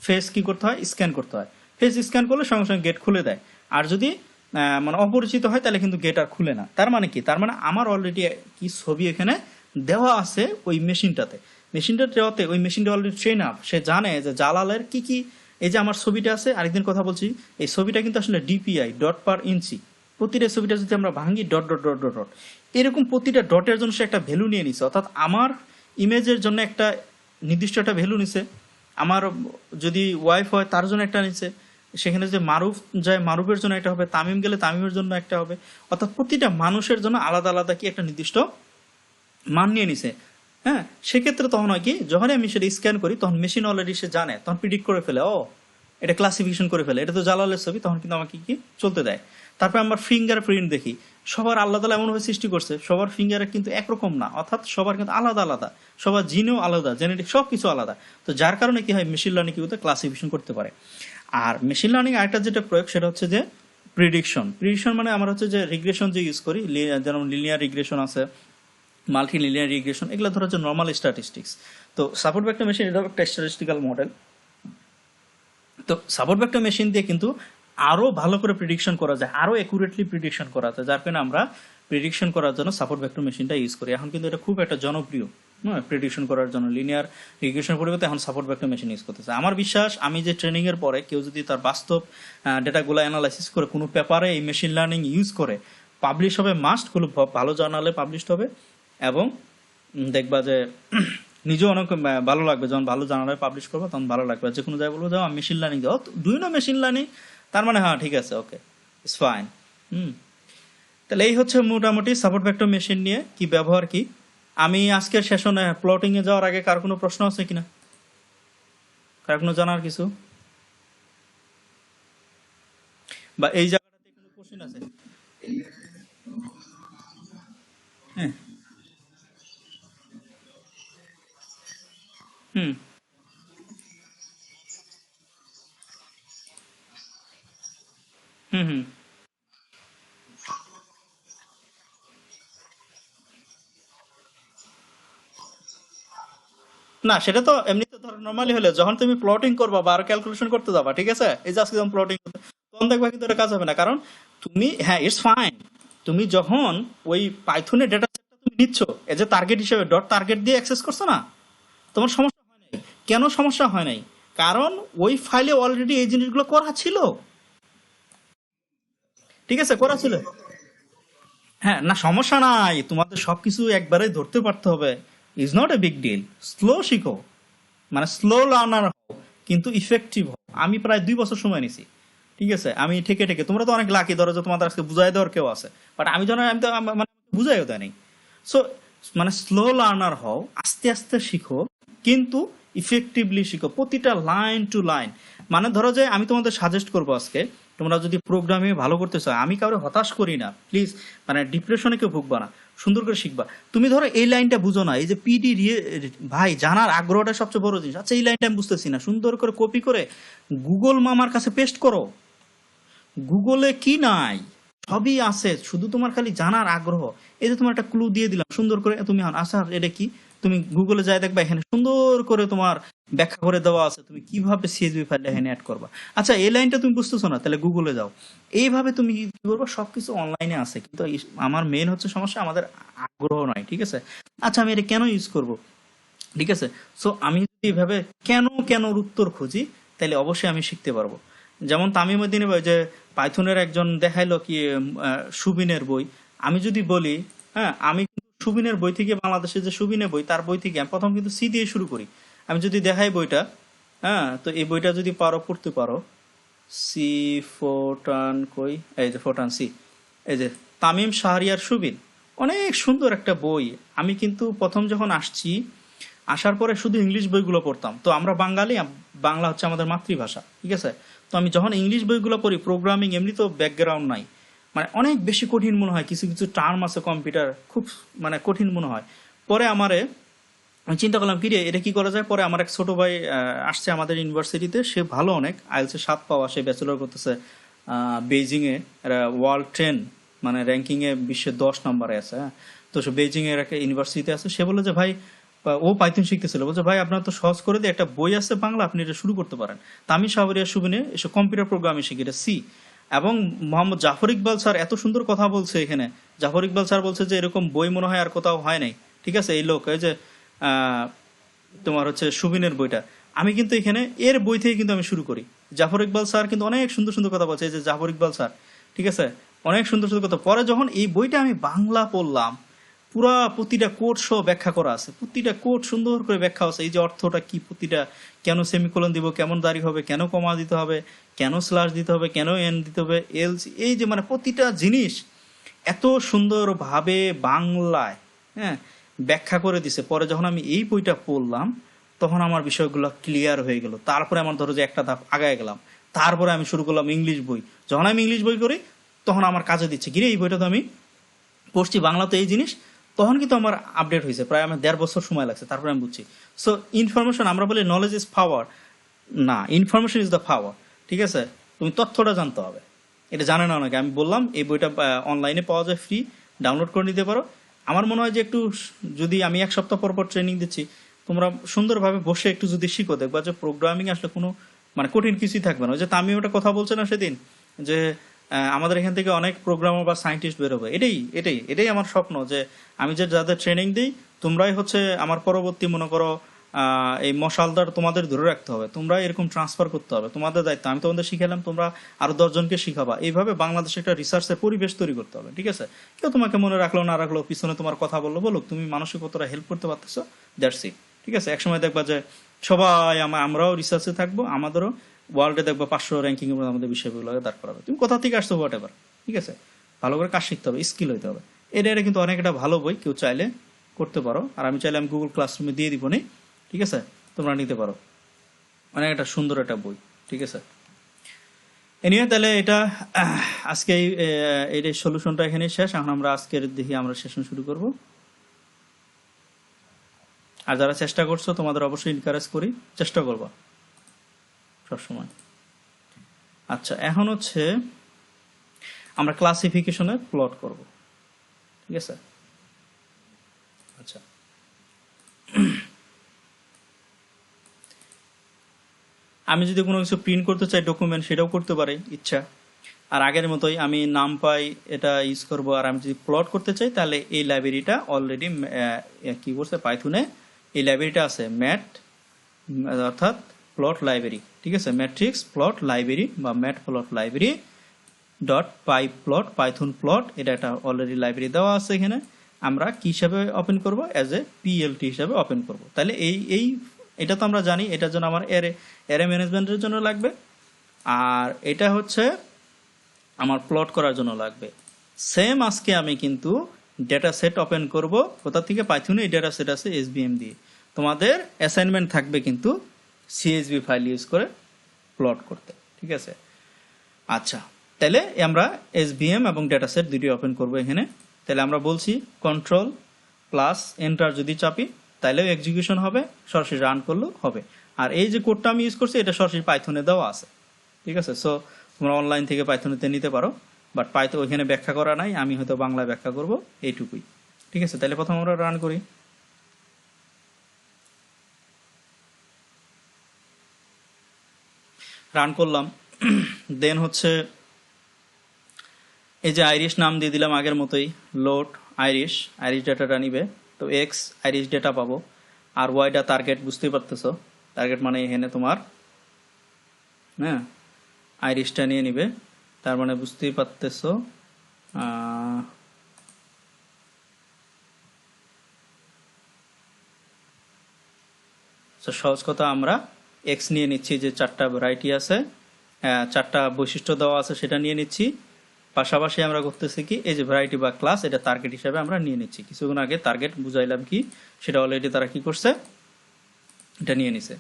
ফেস কি করতে হয়, স্ক্যান করতে হয়। ফেস স্ক্যান করলে সঙ্গে সঙ্গে গেট খুলে দেয়। আর যদি মানে অপরিচিত হয় তাহলে কিন্তু গেট আর খুলে না। তার মানে কি, তার মানে আমার অলরেডি কি ছবি এখানে দেওয়া আছে ওই মেশিনটাতে, মেশিনটা দেওয়াতে ওই মেশিনটা অলরেডি ট্রেন আপ, সে জানে যে জালালের কি কি। এই যে আমার ছবিটা আছে, আরেকদিন কথা বলছি, এই ছবিটা কিন্তু আসলে ডিপিআই, ডট পার ইঞ্চি। প্রতিটা ছবিটা যদি আমরা ভাঙি, dot dot dot dot dot, এরকম প্রতিটা ডটের জন্য সে একটা ভ্যালু নিয়ে নিছে। অর্থাৎ আমার ইমেজের জন্য একটা নির্দিষ্ট একটা ভ্যালু নিছে, আমার যদি ওয়াইফ হয় তার জন্য একটা নিছে, সেখানে যে মারুফ যায় মারুফের জন্য একটা হবে, তামিম গেলে তামিমের জন্য একটা হবে। অর্থাৎ প্রতিটা মানুষের জন্য আলাদা আলাদা কি একটা নির্দিষ্ট মান নিয়ে নিছে। হ্যাঁ, সেক্ষেত্রে তখন হয় কি, যখনই আমি সেটা স্ক্যান করি তখন মেশিন অলরেডি সে জানে, তখন প্রিডিক্ট করে ফেলে, ও এটা ক্লাসিফিকেশন করে ফেলে, এটা তো জালালের ছবি, তখন কিন্তু আমাকে কি চলতে দেয়। তারপর আমার ফিঙ্গার প্রিন্ট দেখি, সবার আলাদা এমনভাবে সৃষ্টি করছে, সবার ফিঙ্গারে কিন্তু একরকম না, অর্থাৎ সবার কিন্তু আলাদা আলাদা, সবার জিনও আলাদা, জেনেটিক সব কিছু আলাদা। তো যার কারণে কি হয়, মেশিন লার্নিং কি করতে ক্লাসিফিকেশন করতে পারে। আর মেশিন লার্নিং আরেকটা যেটা প্রয়োগ, সেটা হচ্ছে যে প্রিডিকশন। প্রিডিকশন মানে আমরা হচ্ছে যে রিগ্রেশন যে ইউজ করি, যেমন লিনিয়ার রিগ্রেশন আছে, মাল্টি লিনিয়ার রিগ্রেশন, এগুলো ধরো হচ্ছে নর্মাল স্ট্যাটিস্টিক্স। তো সাপোর্ট ভেক্টর মেশিন এটা একটা স্ট্যাটিস্টিক্যাল মডেল। তো সাপোর্ট ভেক্টর মেশিন দিয়ে কিন্তু আরো ভালো করে প্রিডিকশন করা যায়, আরো একুরেটলি প্রিডিকশন করা যায়, যার কারণে আমরা প্রিডিকশন করার জন্য সাপোর্ট ভেক্টর মেশিনটা ইউজ করি। এখন কিন্তু এটা খুব একটা জনপ্রিয়, প্রিডিকশন করার জন্য লিনিয়ার রিগ্রেশন পরিবর্তে এখন সাপোর্ট ভেক্টর মেশিন ইউজ করতেছে। আমার বিশ্বাস, আমি যে ট্রেনিং এর পরে কেউ যদি তার বাস্তব ডেটাগুলো অ্যানালাইসিস করে কোনো পেপারে এই মেশিন লার্নিং ইউজ করে, পাবলিশ হবে, মাস্ট খুব ভালো জার্নালে পাবলিশ হবে, এবং দেখবা যে নিজেও অনেক ভালো লাগবে, যখন ভালো জার্নালে পাবলিশ করবো তখন ভালো লাগবে। যে কোনো জায়গায় বলবো যাও আমি মেশিন লার্নিং দাও, do you know machine learning, তার মানে হ্যাঁ ঠিক আছে, ওকে, ইটস ফাইন। হুম। তাহলে এই হচ্ছে মোটামুটি সাপোর্ট ভেক্টর মেশিন নিয়ে কি ব্যবহার কি। আমি আজকের সেশনে প্লটিং এ যাওয়ার আগে কার কোনো প্রশ্ন আছে কিনা, কার কোনো জানার কিছু, বা এই জায়গাটাতে কোনো কোশ্চেন আছে? হ্যাঁ। হুম। হুম। হুম। না, সেটা তো এমনিতে ধরো নর্মালি হলে যখন তুমি প্লটিং করবা বা আর ক্যালকুলেশন করতে যাবা, ঠিক আছে, এই যে আজকে যখন প্লটিং করতে, তখন দেখবা কিন্তু এটা কাজ হবে না। কারণ তুমি, হ্যাঁ ইটস ফাইন, তুমি যখন ওই পাইথনের ডেটা সেটটা তুমি নিচ্ছ, এই যে টার্গেট হিসেবে ডট টার্গেট দিয়ে অ্যাক্সেস করছো না, তোমার সমস্যা হয় নাই। কেন সমস্যা হয় নাই? কারণ ওই ফাইলে অলরেডি এই জিনিসগুলো করা ছিল। ঠিক আছে, করা ছিল। হ্যাঁ, না সমস্যা নাই, তোমাদের সবকিছু একবারে ধরতে পারতে হবে, is not a big deal. Slow শিখো, মানে স্লো লার্নার হও, কিন্তু ইফেক্টিভ হও। আমি প্রায় 2 বছর সময় নিছি। ঠিক আছে, আমি ঠেকে ঠেকে, তোমরা তো অনেক লাকি ধরো যে তোমাদের আজকে বুঝাই দেওয়ার কেউ আছে, বাট আমি যেন, আমি তো মানে বুঝাইও দেয় নাই। সো মানে স্লো লার্নার হও, আস্তে আস্তে শিখো, কিন্তু ইফেক্টিভলি শিখো, প্রতিটা লাইন টু লাইন। মানে ধরো যে আমি তোমাদের সাজেস্ট করবো আজকে, তোমরা যদি প্রোগ্রামে ভালো করতে চাও, আমি কাউরে হতাশ করি না প্লিজ, মানে ডিপ্রেশনে কেউ ভুগবা না, সুন্দর করে শিখবা। তুমি ধরো এই লাইনটা বুঝো না, এই যে পিডি, ভাই জানার আগ্রহটা সবচেয়ে বড় জিনিস। আচ্ছা এই লাইনটা আমি বুঝতেছি না, সুন্দর করে কপি করে গুগল মামার কাছে পেস্ট করো। গুগলে কি নাই, সবই আছে, শুধু তোমার খালি জানার আগ্রহ। এই যে তোমার একটা ক্লু দিয়ে দিলাম, সুন্দর করে তুমি আচ্ছা এটা কি, তুমি গুগলে যাই দেখবা এখানে সুন্দর করে তোমার ব্যাখ্যা করে দেওয়া আছে তুমি কিভাবে সিএসভি ফাইলটা এখানে অ্যাড করবা। আচ্ছা এই লাইনটা তুমি বুঝতেছো না, তাহলে গুগলে যাও। এইভাবে তুমি কি করবো, সবকিছু অনলাইনে আছে, কিন্তু আমার মেন হচ্ছে সমস্যা আমাদের আগ্রহ নয়। ঠিক আছে, আচ্ছা আমি এটা কেন ইউজ করব? ঠিক আছে, সো আমি যদি এভাবে কেন কেন উত্তর খুঁজি, তাহলে অবশ্যই আমি শিখতে পারবো। যেমন তামিম উদ্দিন ভাই যে পাইথনের একজন দেখাইলো কি সুবিনের বই, আমি যদি বলি, হ্যাঁ আমি কিন্তু সুবিনের বই থেকে, বাংলাদেশের যে সুবিনের বই তার বই থেকে আমি প্রথম কিন্তু সি দিয়ে শুরু করি। আমি যদি দেখাই বইটা, হ্যাঁ তো এই বইটা যদি পারো পড়তে পারো, সি ফোটান কই, এই যে ফোটান সি, এই যে তামিম শাহরিয়ার সুবিন, অনেক সুন্দর একটা বই। আমি কিন্তু প্রথম যখন আসছি, আসার পরে শুধু ইংলিশ বইগুলো পড়তাম, তো আমরা বাঙালি, বাংলা হচ্ছে আমাদের মাতৃভাষা, ঠিক আছে। তো আমি যখন ইংলিশ বইগুলো পড়ি, প্রোগ্রামিং এমনি তো ব্যাকগ্রাউন্ড নাই, মানে অনেক বেশি কঠিন মনে হয়, কিছু কিছু টার্ম আছে কম্পিউটার খুব মানে কঠিন মনে হয়। পরে আমারে, আমি চিন্তা করলাম কি রে এটা কি করা যায়। পরে আমার এক ছোট ভাই আসছে আমাদের ইউনিভার্সিটিতে, সে ভালো অনেক আইএলটিএস 7 পাওয়া, সে ব্যাচেলর করতেছে বেইজিং এ, ওয়ার্ল্ড 10 মানে র্যাঙ্কিং এ বিশ্বের 10 নম্বরে আছে, হ্যাঁ। তো সে বেইজিং এর একটা ইউনিভার্সিটিতে আছে। সে বলে যে ভাই, ও পাইথন শিখতেছিল, বলছে ভাই আপনার তো সহজ করে দিয়ে একটা বই আছে বাংলা, আপনি এটা শুরু করতে পারেন। তা আমি সাবরিয়া সুবিনে এসে কম্পিউটার প্রোগ্রামিং শিখি, এটা সি। এবং মোহাম্মদ জাফর ইকবাল স্যার এত সুন্দর কথা বলছে এখানে। জাফর ইকবাল স্যার বলছে যে এরকম বই মনে হয় আর কোথাও হয় নাই। ঠিক আছে, এই লোক, এই যে আহ, তোমার হচ্ছে সুবিনের বইটা, আমি কিন্তু এখানে এর বই থেকে কিন্তু আমি শুরু করি। জাফর ইকবাল স্যার কিন্তু অনেক সুন্দর সুন্দর কথা বলছে, এই যে জাফর ইকবাল স্যার, ঠিক আছে, অনেক সুন্দর সুন্দর কথা। পরে যখন এই বইটা আমি বাংলা পড়লাম, পুরা প্রতিটা কোড সহ ব্যাখ্যা করা আছে, প্রতিটা কোড সুন্দর করে ব্যাখ্যা আছে, এই যে অর্থটা কি, প্রতিটা কেন সেমিকোলন দিব, কেমন দাঁড়ি হবে, কেন কমা দিতে হবে, কেন স্ল্যাশ দিতে হবে, কেন এন দিতে হবে, এলস, এই যে মানে প্রতিটা জিনিস এত সুন্দরভাবে বাংলায়, হ্যাঁ, ব্যাখ্যা করে দিছে। পরে যখন আমি এই বইটা পড়লাম, তখন আমার বিষয়গুলো ক্লিয়ার হয়ে গেল। তারপরে আমার ধরো যে একটা ধাপ আগায় গেলাম, তারপরে আমি শুরু করলাম ইংলিশ বই। যখন আমি ইংলিশ বই করি, তখন আমার কাজে দিচ্ছে কিরে এই বইটা তো আমি পড়ছি, বাংলা তো এই জিনিস। তখন কিন্তু আমার আপডেট হয়েছে, প্রায় আমার 1.5 বছর সময় লাগছে, তারপরে আমি বুঝছি। সো ইনফরমেশন, আমরা বলি নলেজ ইজ পাওয়ার, না, ইনফরমেশন ইজ দ্য পাওয়ার। ঠিক আছে, তুমি তথ্যটা জানতে হবে, এটা জানে না অনেকে। আমি বললাম এই বইটা অনলাইনে পাওয়া যায়, ফ্রি, ডাউনলোড করে নিতে পারো। আমার মনে হয় যে একটু যদি আমি 1 সপ্তাহ পর পর ট্রেনিং দিচ্ছি, তোমরা সুন্দরভাবে বসে একটু যদি শিখো, দেখবা যে প্রোগ্রামিং আসলে কোনো মানে কঠিন কিছুই থাকবে না। ওই যে তামিম ওটা কথা বলছে না সেদিন, যে আমাদের এখান থেকে অনেক প্রোগ্রামার বা সায়েন্টিস্ট বেরোবে, এটাই এটাই এটাই আমার স্বপ্ন, যে আমি যে যাদের ট্রেনিং দিই, তোমরাই হচ্ছে আমার পরবর্তী, মনে করো এই মশালদার তোমাদের ধরে রাখতে হবে, তোমরা এরকম ট্রান্সফার করতে হবে, তোমাদের দায়িত্ব। আমি তোমাদের শিখালাম, তোমরা আরো 10 জনকে শিখাবা। এইভাবে বাংলাদেশে একটা রিসার্চের পরিবেশ তৈরি করতে হবে। ঠিক আছে, কেউ তোমাকে মনে রাখলো না রাখলো, পিছনে তোমার কথা বললো বলুক, তুমি মানুষকে কতটা হেল্প করতে পারতেছো, দ্যাটস ইট। ঠিক আছে, একসময় দেখবা যে সবাই আমরাও রিসার্চে থাকবো, আমাদেরও ওয়ার্ল্ডে দেখবা 500 র্যাঙ্কিং এর মধ্যে আমাদের বিষয়গুলোকে দাঁড় করাবে। তুমি কোথা থেকে আসছো হোয়াট এভার, ঠিক আছে, ভালো করে কাজ শিখতে হবে, স্কিল হইতে হবে। এটা কিন্তু অনেক একটা ভালো বই, কেউ চাইলে করতে পারো। আর আমি চাইলে আমি গুগল ক্লাসরুমে দিয়ে দিব নি, ঠিক আছে, তোমরা নিতে পারো। অনেক একটা সুন্দর একটা বই, ঠিক আছে। এনিওয়ে তাহলে এটা আজকে এই সলিউশনটা এখানে শেষ। এখন আমরা আজকের দেখি আমরা সেশন শুরু করব। আর যারা চেষ্টা করছো তোমাদের অবশ্যই এনকারেজ করি, চেষ্টা করবা সবসময়। আচ্ছা, এখন হচ্ছে আমরা ক্লাসিফিকেশনে প্লট করব, ঠিক আছে। আচ্ছা, আমি যদি কোনো কিছু প্রিন্ট করতে চাই ডকুমেন্ট, সেটাও করতে পারি ইচ্ছা। আর আগের মতোই আমি নাম পাই এটা ইউজ করব। আর আমি যদি প্লট করতে চাই তাহলে এই লাইব্রেরিটা অলরেডি কি করছে পাইথনে, এই লাইব্রেরিটা আছে ম্যাট, অর্থাৎ প্লট লাইব্রেরি, ঠিক আছে, ম্যাট্রিক্স প্লট লাইব্রেরি বা ম্যাট প্লট লাইব্রেরি ডট পাই প্লট পাইথন প্লট, এটা একটা অলরেডি লাইব্রেরি দেওয়া আছে। এখানে আমরা কি হিসাবে ওপেন করব, অ্যাজ এ পিএলটি হিসাবে ওপেন করব। তাহলে এই এটা তো আমরা জানি, এটার জন্য আমার অ্যারে ম্যানেজমেন্টের জন্য লাগবে, আর এটা হচ্ছে আমার প্লট করার জন্য লাগবে। সেম আজকে আমি কিন্তু ডেটা সেট ওপেন করব, কোথা থেকে, পাইথনে এই ডেটা সেট আছে এসবিএম দিয়ে। তোমাদের অ্যাসাইনমেন্ট থাকবে কিন্তু সিএসভি ফাইল ইউজ করে প্লট করতে, ঠিক আছে। আচ্ছা, তাহলে আমরা এসবিএম এবং ডেটা সেট দুটি ওপেন করব এখানে। তাহলে আমরা বলছি কন্ট্রোল প্লাস এন্টার যদি চাপি তাহলেও এক্সিকিউশন হবে, সরাসরি রান করলেও হবে। আর এই যে কোডটা আমি ইউজ করছি এটা সরাসরি পাইথনে দেওয়া আছে, ঠিক আছে। সো তোমরা অনলাইন থেকে পাইথনেতে নিতে পারো, বাট পাইথন ওইখানে ব্যাখ্যা করা নাই, আমি হয়তো বাংলায় ব্যাখ্যা করব, এইটুকুই, ঠিক আছে। তাহলে প্রথম আমরা রান করি। রান করলাম, দেন হচ্ছে এই যে আইরিশ নাম দিয়ে দিলাম আগের মতোই, লোড আইরিশ, আইরিশ ডেটাটা নিবে। তো এক্স আইরিশ ডেটা পাবো, আর ওয়াইটা টার্গেট, বুঝতেই পারতেছো, টার্গেট মানে এখানে তোমার, হ্যাঁ, আইরিশটা নিয়ে নিবে, তার মানে বুঝতেই পারতেছো। সহজ কথা, আমরা এক্স নিয়ে নিচ্ছি, যে 4টা ভ্যারাইটি আছে, 4টা বৈশিষ্ট্য দেওয়া আছে, সেটা নিয়ে নিচ্ছি। পাশাপাশি আমরা করতেছি কি, এই যে ভ্যারাইটি বা ক্লাস, এটা টার্গেট হিসাবে আমরা নিয়ে নিচ্ছি। কিছুক্ষণ আগে টার্গেট বুঝাইলাম কি, সেটা অলরেডি তারা কি করছে, এটা নিয়ে নিছে।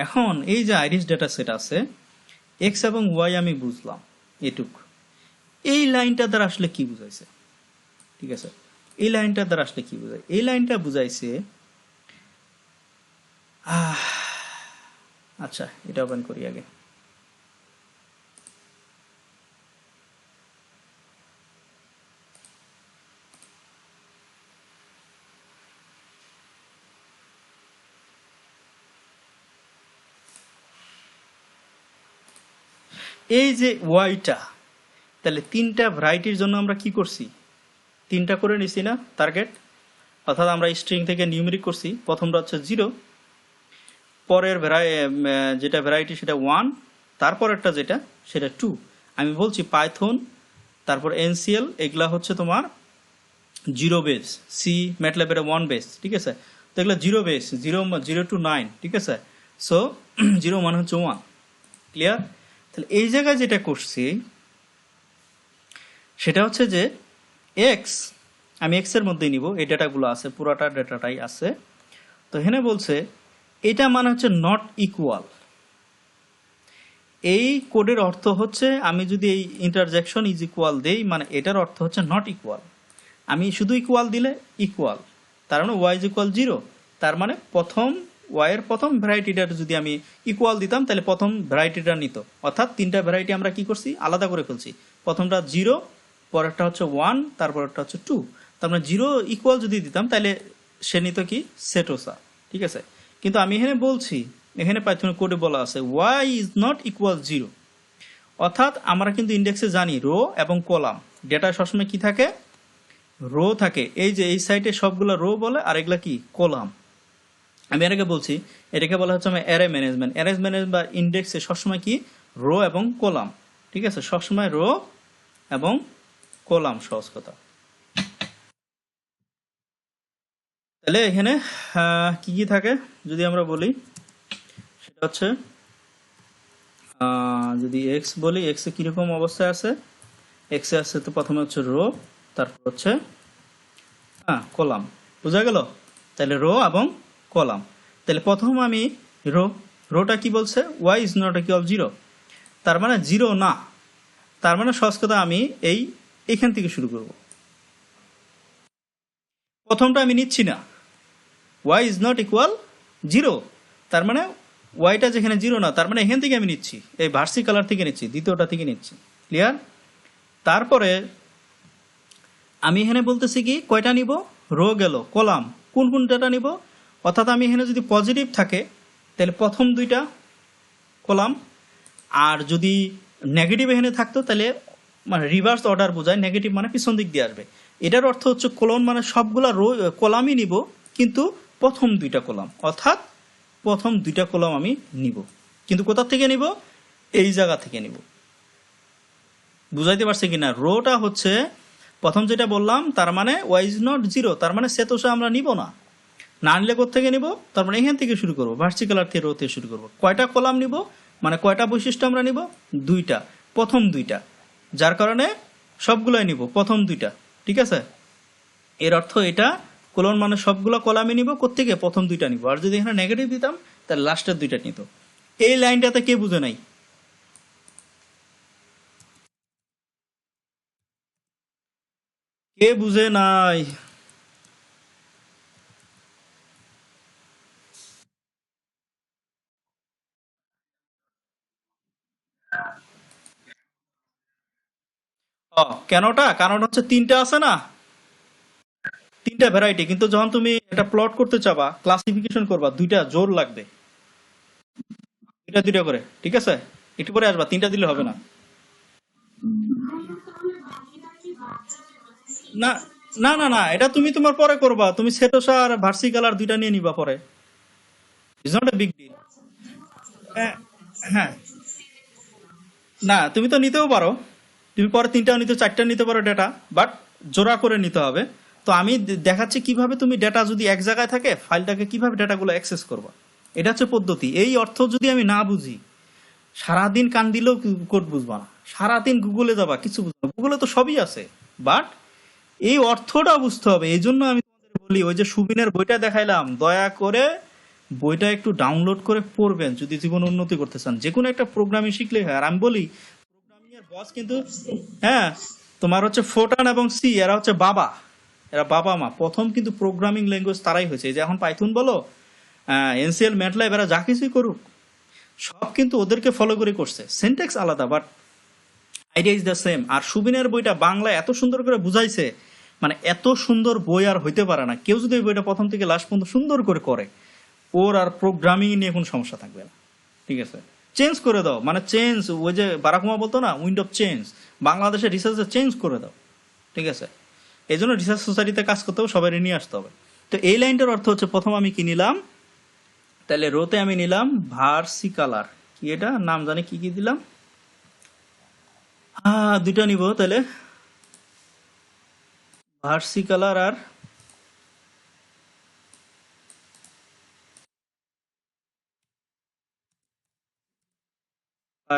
এখন এই যে আইরিশ ডেটা সেট আছে, এক্স এবং ওয়াই আমি বুঝলাম এটুক। এই লাইনটা দ্বারা আসলে কি বুঝাইছে, ঠিক আছে, এই লাইনটা দ্বারা আসলে কি বুঝায়, এই লাইনটা বুঝাইছে, আচ্ছা এটা ওপেন করি আগে। এই যে ওয়াইটা, তাহলে 3টা ভ্যারাইটির জন্য আমরা কি করছি, 3টা করে নিছি না টার্গেট, অর্থাৎ আমরা স্ট্রিং থেকে নিউমেরিক করছি। প্রথমটা হচ্ছে 0, পরের যেটা ভ্যারাইটি সেটা 1, তারপরেরটা যেটা সেটা 2। আমি বলছি পাইথন, তারপর এনসিএল, এগুলা হচ্ছে তোমার 0 বেস, সি ম্যাটল্যাবের 1 বেস, ঠিক আছে। তো এগুলো 0 বেস, 0 to 9, ঠিক আছে। সো 0 মানে হচ্ছে 1, ক্লিয়ার। তাহলে এই জায়গায় যেটা করছি সেটা হচ্ছে যে এক্স, আমি এক্স এর মধ্যেই নিব, এই ডেটাগুলো আছে, পুরাটা ডেটাটাই আছে। তো এখানে বলছে এটা মানে হচ্ছে নট ইকুয়াল। এই কোডের অর্থ হচ্ছে, আমি যদি এই ইন্টারজেকশন ইজ ইকুয়াল দেই, মানে এটার অর্থ হচ্ছে নট ইকুয়াল। আমি শুধু ইকুয়াল দিলে ইকুয়াল, তার মানে ওয়াই ইজ ইকুয়াল 0, তার মানে প্রথম ওয়াইয়ের প্রথম ভ্যারাইটিটার যদি আমি ইকুয়াল দিতাম তাহলে প্রথম ভ্যারাইটিটা নিত। অর্থাৎ 3টা ভ্যারাইটি আমরা কি করছি, আলাদা করে ফেলছি। প্রথমটা 0, পরেরটা হচ্ছে 1, তারপরটা হচ্ছে 2। তার মানে 0 ইকুয়াল যদি দিতাম তাহলে সে নিত কি, সেটোসা, ঠিক আছে। কিন্তু আমি এখানে বলছি, এখানে পাইথন কোডে বলা আছে ওয়াই ইজ নট ইকুয়াল 0, অর্থাৎ আমরা কিন্তু ইন্ডেক্সে জানি রো এবং কলাম, ডেটা সবসময় কি থাকে, রো থাকে। এই যে এই সাইটে সবগুলো রো বলে, আর এগুলা কি, কলাম। আমি এর আগে বলছি এটাকে বলা হচ্ছে আমার অ্যারে ম্যানেজমেন্ট। অ্যারে ম্যানেজমেন্ট বা ইন্ডেক্সে সবসময় কি, রো এবং কলাম, ঠিক আছে, সবসময় রো এবং কলাম, সহজ কথা। তাহলে এখানে কি কি থাকে যদি আমরা বলি, সেটা হচ্ছে যদি এক্স বলি, এক্স এ কিরকম অবস্থায় আছে, এক্স এ আছে তো প্রথমে হচ্ছে রো, তারপর হচ্ছে কলাম। বোঝা গেল? তাহলে রো এবং কলাম। তাহলে প্রথম আমি রোটা কি বলছে, Y is not equal zero, তার মানে জিরো না। তার মানে সহজ কথা আমি এইখান থেকে শুরু করব। প্রথমটা আমি নিচ্ছি না, Y is not equal zero, তার মানে ওয়াইটা যেখানে জিরো না, তার মানে এখান থেকে আমি নিচ্ছি, এই ভার্সি কালার থেকে নিচ্ছি, দ্বিতীয়টা থেকে নিচ্ছি। ক্লিয়ার? তারপরে আমি এখানে বলতেছি কি কয়টা নিব, রো গেল, কলাম কোন কোন ডেটা নিব, অর্থাৎ আমি এখানে যদি পজিটিভ থাকে তাহলে প্রথম দুইটা কলাম, আর যদি নেগেটিভ এখানে থাকতো তাহলে মানে রিভার্স অর্ডার বোঝায়, নেগেটিভ মানে পিছন দিক দিয়ে আসবে। এটার অর্থ হচ্ছে কলম মানে সবগুলা রো কলামই নিব, কিন্তু প্রথম দুইটা কলাম, অর্থাৎ প্রথম দুইটা কলাম আমি নিব, কিন্তু কোথা থেকে নিব, এই জায়গা থেকে নিব। বুঝাইতে পারছি কিনা? রোটা হচ্ছে প্রথম যেটা বললাম, তার মানে ওয়াই ইজ নট জিরো, তার মানে সে তো আমরা নিব না, না নিলে কোথেকে নিব, তার মানে এখান থেকে শুরু করবো, ভার্টিক্যাল থেকে রো থেকে শুরু করবো। কয়টা কলাম নিব, মানে কয়টা বৈশিষ্ট্য আমরা নিব, দুইটা, প্রথম দুইটা, যার কারণে সবগুলোই নিব প্রথম দুইটা। ঠিক আছে? এর অর্থ এটা, কলন মানে সবগুলো কলামই নিব, কোত্থেকে, প্রথম দুইটা নিব। আর যদি এখানে নেগেটিভ দিতাম তাহলে লাস্টের দুইটা নিত। এই লাইনটাতে কে বুঝে নাই? কে বুঝে নাই? কেনটা, কারণ হচ্ছে তিনটা আছে না, তিনটা ভ্যারাইটি, কিন্তু যখন তুমি এটা প্লট করতে চাবা, ক্লাসিফিকেশন করবা, দুইটা জোর লাগবে, দুইটা দুইটা করে। ঠিক আছে? একটু পরে আসবা, তিনটা দিলে হবে না। না না না না, এটা তুমি তোমার পরে করবা, তুমি সেটোসা আর ভার্সিকাল আর দুইটা নিয়ে নিবা পরে, it's not a big deal. হ্যাঁ হ্যাঁ, না তুমি তো নিতেও পারো, তুমি পরে তিনটাও নিতে, চারটা নিতে পারো ডেটা, বাট জোড়া করে নিতে হবে। তো আমি দেখাচ্ছি কিভাবে তুমি ডেটা যদি এক জায়গায় থাকে, ফাইলটাকে কিভাবে ডেটাগুলো অ্যাক্সেস করবা। এটা হচ্ছে পদ্ধতি। এই অর্থ যদি আমি না বুঝি, সারাদিন কান দিলেও কোড বুঝবা না, সারাদিন গুগলে যাবা, কিছু বুঝবা না, গুগলে তো সবই আছে, বাট এই অর্থটা বুঝতে হবে। এই জন্য আমি তোমাদের বলি, ওই যে সুবিনের বইটা দেখাইলাম, দয়া করে বইটা একটু ডাউনলোড করে পড়বেন যদি জীবন উন্নতি করতে চান। যে কোনো একটা প্রোগ্রামিং শিখলে হয়। আর আমি বলি, প্রোগ্রামিং এর বস কিন্তু, হ্যাঁ, তোমার হচ্ছে ফোটান এবং সি, এরা হচ্ছে বাবা, এরা বাবা মা। প্রথম কিন্তু প্রোগ্রামিং ল্যাঙ্গুয়েজ তারাই হয়েছে। এই যে এখন পাইথন বলো, এনসিএল, ম্যাটল্যাব, এরা যা কিছুই করুক, সব কিন্তু ওদেরকে ফলো করে করছে। সিনট্যাক্স আলাদা, but idea is the same. আর সুবিনের বইটা বাংলা এত সুন্দর করে বুঝাইছে, মানে এত সুন্দর বই আর হইতে পারে না। কেউ যদি ওই বইটা প্রথম থেকে লাস্ট পর্যন্ত সুন্দর করে করে, ওর আর প্রোগ্রামিং নিয়ে কোনো সমস্যা থাকবে না। ঠিক আছে? চেঞ্জ করে দাও, মানে চেঞ্জ, ওই যে বারাক ওবামা বলতো না, উইন্ড অফ চেঞ্জ, বাংলাদেশের রিসার্চে চেঞ্জ করে দাও। ঠিক আছে? এই জন্য রিসার্চ সোসাইটিতে কাজ করতে হবে, সবাই নিয়ে আসতে হবে। তো এই লাইনটার অর্থ হচ্ছে, প্রথম আমি কি নিলাম, তাহলে রোতে আমি নিলাম ভার্সিকালার, কি এটা নাম জানি কি কি দিলাম, দুইটা নিব তাহলে, ভার্সিকালার আর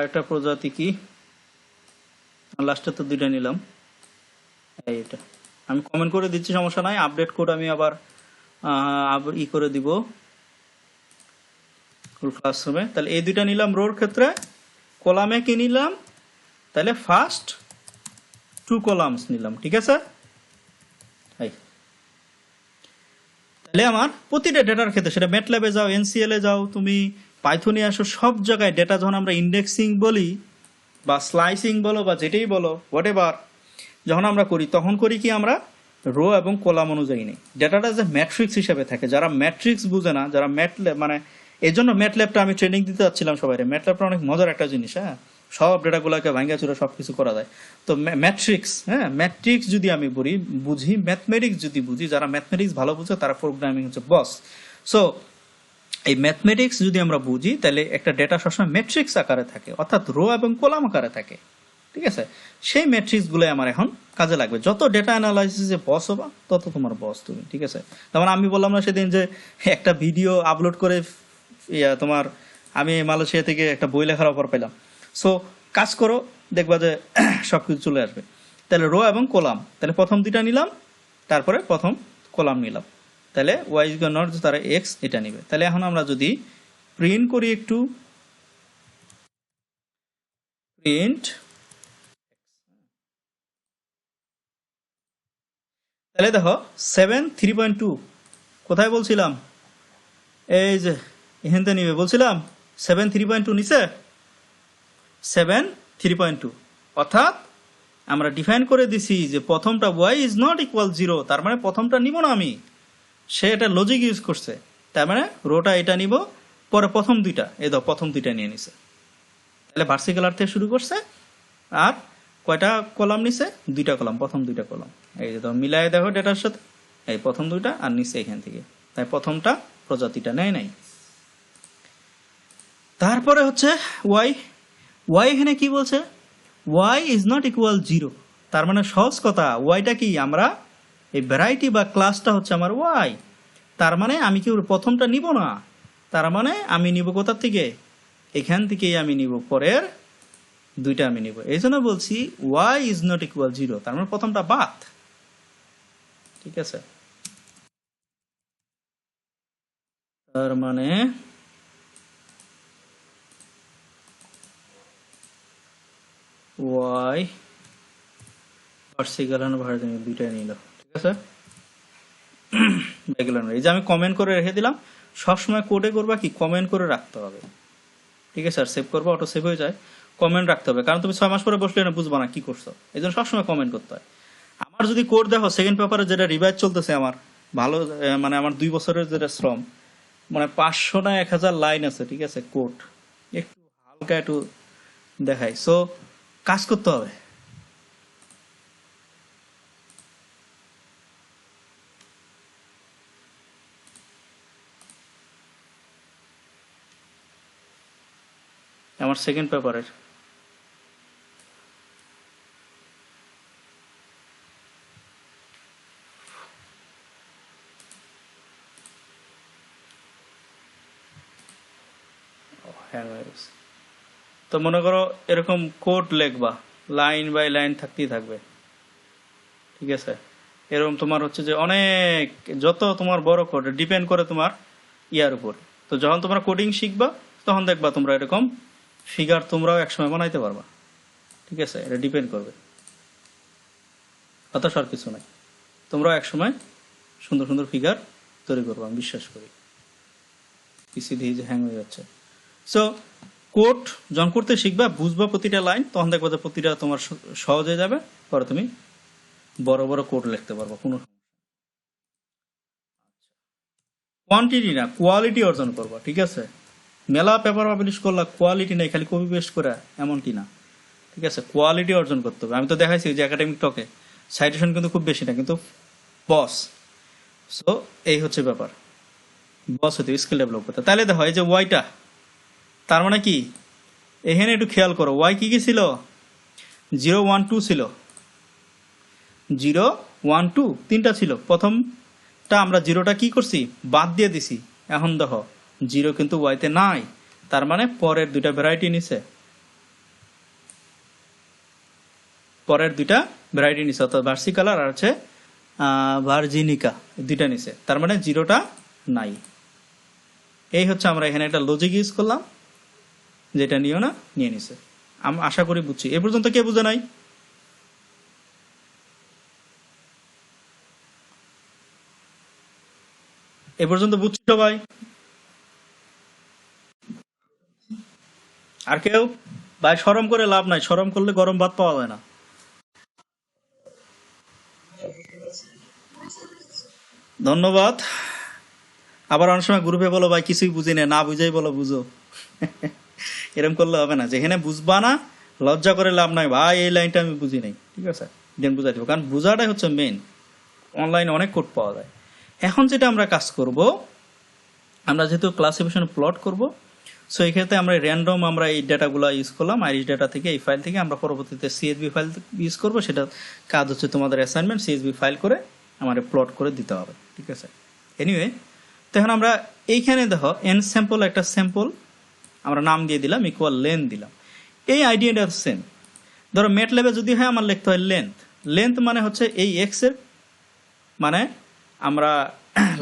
একটা প্রজাতি কি, লাস্টে তো দুইটা নিলাম। এটা আমি কমেন্ট করে দিচ্ছি, সমস্যা নাই, আপডেট কোড আমি আবার আবার করে দিব ফুল ক্লাসরুমে। তাহলে এই দুইটা নিলাম রোর ক্ষেত্রে। কলামে কি নিলাম, তাহলে ফার্স্ট টু কলামস নিলাম। ঠিক আছে? তাহলে আমার প্রতিটা ডেটার ক্ষেত্রে, সেটা ম্যাটল্যাবে যাও, এনসিএল এ যাও, তুমি পাইথনে আসো, সব জায়গায় ডেটা যখন আমরা ইন্ডেক্সিং বলি বা স্লাইসিং বলো বা যেটাই বলো, হোয়াট এভার, যখন আমরা করি, তখন করি কি আমরা রো এবং কলাম অনুযায়ী নেই। ডেটাটা যে ম্যাট্রিক্স হিসেবে থাকে, যারা ম্যাট্রিক্স বুঝে না, যারা ম্যাটল্যাব মানে, এই জন্য ম্যাটল্যাবটা আমি ট্রেনিং দিতে যাচ্ছিলাম সবাই। ম্যাটল্যাবটা অনেক মজার একটা জিনিস। হ্যাঁ, সব ডেটাগুলোকে ভাঙ্গা চুরে সব কিছু করা যায়। তো ম্যাট্রিক্স, হ্যাঁ, ম্যাট্রিক্স যদি আমি বুঝি, ম্যাথমেটিক্স যদি বুঝি, যারা ম্যাথমেটিক্স ভালো বুঝে তারা প্রোগ্রামিং হচ্ছে বস। সো এই ম্যাথমেটিক্স যদি আমরা বুঝি, তাহলে একটা ডেটা সবসময় ম্যাট্রিক্স আকারে থাকে, অর্থাৎ রো এবং কলাম আকারে থাকে। ঠিক আছে? সেই ম্যাট্রিক্স গুলো আমার এখন কাজে লাগবে। যত ডেটা অ্যানালাইসিসে বস হবা, তত তোমার বস তুমি। ঠিক আছে? যেমন আমি বললাম না সেদিন যে একটা ভিডিও আপলোড করে, তোমার, আমি মালয়েশিয়া থেকে একটা বই লেখার অফার পেলাম। সো কাজ করো, দেখবা যে সব কিছু চলে আসবে। তাহলে রো এবং কলাম, তাহলে প্রথম দুইটা নিলাম, তারপরে প্রথম কলাম নিলাম, তাহলে ওয়াই ইজ নট তারা এক্স এটা নিবে। তাহলে এখন আমরা যদি প্রিন্ট করি, একটু প্রিন্ট, তাহলে দেখো 7 3.2 কোথায় বলছিলাম, এই যে এখানতে নিবে বলছিলাম, 7 3.2 নিচে 7 3.2, অর্থাৎ আমরা ডিফাইন করে দিছি যে প্রথমটা y ইজ নট ইকুয়াল 0, তার মানে প্রথমটা নিব না আমি, সে এটা লজিক ইউজ করছে, তার মানে রোটা এটা নিব, পরে প্রথম দুইটা, এই দাও প্রথম দুইটা নিয়ে নিছে, তাহলে ভার্সিক্যাল থেকে শুরু করছে, আর কয়টা কলাম নিছে, দুইটা কলাম, প্রথম দুইটা কলাম, এই যে দাও মিলাই দেখো ডেটার সাথে, এই প্রথম দুইটা আর নিচে এখান থেকে, তাই প্রথমটা প্রজাতিটা নেয় নাই। তারপরে হচ্ছে ওয়াই, ওয়াই এখানে কি বলছে, ওয়াই ইজ নট ইকুয়াল 0, তার মানে সহজ কথা, ওয়াইটা কি, আমরা এই ভ্যারাইটি বা ক্লাসটা হচ্ছে আমার ওয়াই, তার মানে আমি কি প্রথমটা নিব না, তার মানে আমি নিব কোথা থেকে, এখান থেকেই আমি নিব, পরের দুইটা আমি নিব, এই জন্য বলছি ওয়াই ইজ নট ইকুয়াল 0, তার মানে প্রথমটা বাদ, ঠিক আছে। তার মানে ওয়াই ভার্সিক্যাল আর ভার্টিক্যাল দুইটাই নিল, ঠিক আছে। এই যে আমি কমেন্ট করে রেখে দিলাম, সবসময় কোডে করবা কি, কমেন্ট করে রাখতে হবে, ঠিক আছে। আর সেভ করবো, অটো সেভ হয়ে যায়, কমেন্ট রাখতে হবে, কারণ তুমি 6 মাস পরে বসলে না বুঝবা না কি করছো, এই জন্য সবসময় কমেন্ট করতে হয়। আমার যদি কোড দেখো, সেকেন্ড পেপারে যেটা রিভাইজ চলতেছে আমার, ভালো মানে আমার 2 বছরের যেটা শ্রম, মানে 500 না 1000 লাইন আছে, ঠিক আছে, কোড একটু হালকা একটু দেখাই, সো কাজ করতে হবে। আমার সেকেন্ড পেপারের হ্যাং হয়ে গেছে। তো মনে করো এরকম কোড লিখবা, লাইন বাই লাইন থাকতেই থাকবে, ঠিক আছে। এরকম তোমার হচ্ছে যে অনেক, যত তোমার বড় কোড ডিপেন্ড করে তোমার ইয়ার উপর। তো যখন তোমরা কোডিং শিখবা, তখন দেখবা তোমরা এরকম ফিগার তোমরাও একসময় বানাইতে পারবা, ঠিক আছে। এটা ডিপেন্ড করবে, হতাশ আর কিছু নাই, তোমরাও একসময় সুন্দর সুন্দর ফিগার তৈরি করবো, আমি বিশ্বাস করি। পিসি দিয়ে যে হ্যাং হয়ে যাচ্ছে। সো কোড যখন করতে শিখবা, বুঝবা প্রতিটা লাইন, তখন দেখবা যে প্রতিটা তোমার সহজ হয়ে যাবে, পরে তুমি বড় বড় কোড লিখতে পারবো, কোনো কোয়ান্টিটি না কোয়ালিটি অর্জন করবা, ঠিক আছে। মেলা পেপার পাবলিশ করলা, কোয়ালিটি নেই, খালি কপি পেস্ট করা এমনটি না, ঠিক আছে। কোয়ালিটি অর্জন করতে হবে। আমি তো দেখাইছি যে একাডেমিক টকে সাইটেশন কিন্তু খুব বেশি না, কিন্তু বস। সো এই হচ্ছে ব্যাপার, বস হতে স্কিল ডেভেলপ করতে। তাহলে দেখো এই যে ওয়াইটা, তার মানে কি, এখানে একটু খেয়াল করো, ওয়াই কি কি ছিল, 0 1 2 ছিল, 0 1 2 তিনটা ছিল, প্রথমটা আমরা জিরোটা কি করছি, বাদ দিয়ে দিছি। এখন দেখো 0 কিন্তু ওয়াইতে নাই, তার মানে পরের দুইটা ভ্যারাইটি নিছে, পরের দুইটা ভ্যারাইটি নিছে, অর্থাৎ ভার্সিকালার আর হচ্ছে ভার্জিনিকা, দুইটা নিছে, তার মানে 0টা নাই। এই হচ্ছে আমরা এখানে একটা লজিক ইউজ করলাম, যেটা নিও না নিয়ে নিছে। আমি আশা করি বুঝছি। এ পর্যন্ত কে বুঝে নাই, এ পর্যন্ত বুঝছি সবাই? আর কেউ? ভাই শরম করে লাভ নাই, শরম করলে গরম ভাত পাওয়া যায় না। ধন্যবাদ। আবার অনেক সময় গ্রুপে বলো ভাই কিছুই বুঝি না, না বুঝাই বলো বুঝো। এরকম করলে হবে না, যেখানে বুঝবা না লজ্জা করে লাভ নাই, ভাই এই লাইনটা আমি বুঝি নাই, ঠিক আছে, দেন বুঝাই দেবো, কারণ বুঝাটাই হচ্ছে মেন। অনলাইনে অনেক কোড পাওয়া যায়। এখন যেটা আমরা কাজ করব, আমরা যেহেতু ক্লাসিফিকেশন প্লট করব, সো এই ক্ষেত্রে আমরা র্যান্ডম আমরা এই ডাটাগুলো ইউজ করলাম, আইরিশ ডাটা থেকে, এই ফাইল থেকে আমরা পরবর্তীতে সিএসভি ফাইল ইউজ করব। সেটা কাজ হচ্ছে তোমাদের অ্যাসাইনমেন্ট, সিএসভি ফাইল করে আমাদের প্লট করে দিতে হবে, ঠিক আছে। এনিওয়ে, তো এখন আমরা এইখানে দেখো এন স্যাম্পল, একটা স্যাম্পল আমরা নাম দিয়ে দিলাম, ইকুয়াল লেন দিলাম। এই আইডিয়াটা সেম। ধরো ম্যাটল্যাবে যদি হয় আমার লিখতে হয় লেন্থ। লেন্থ মানে হচ্ছে এই এক্স এর মানে আমরা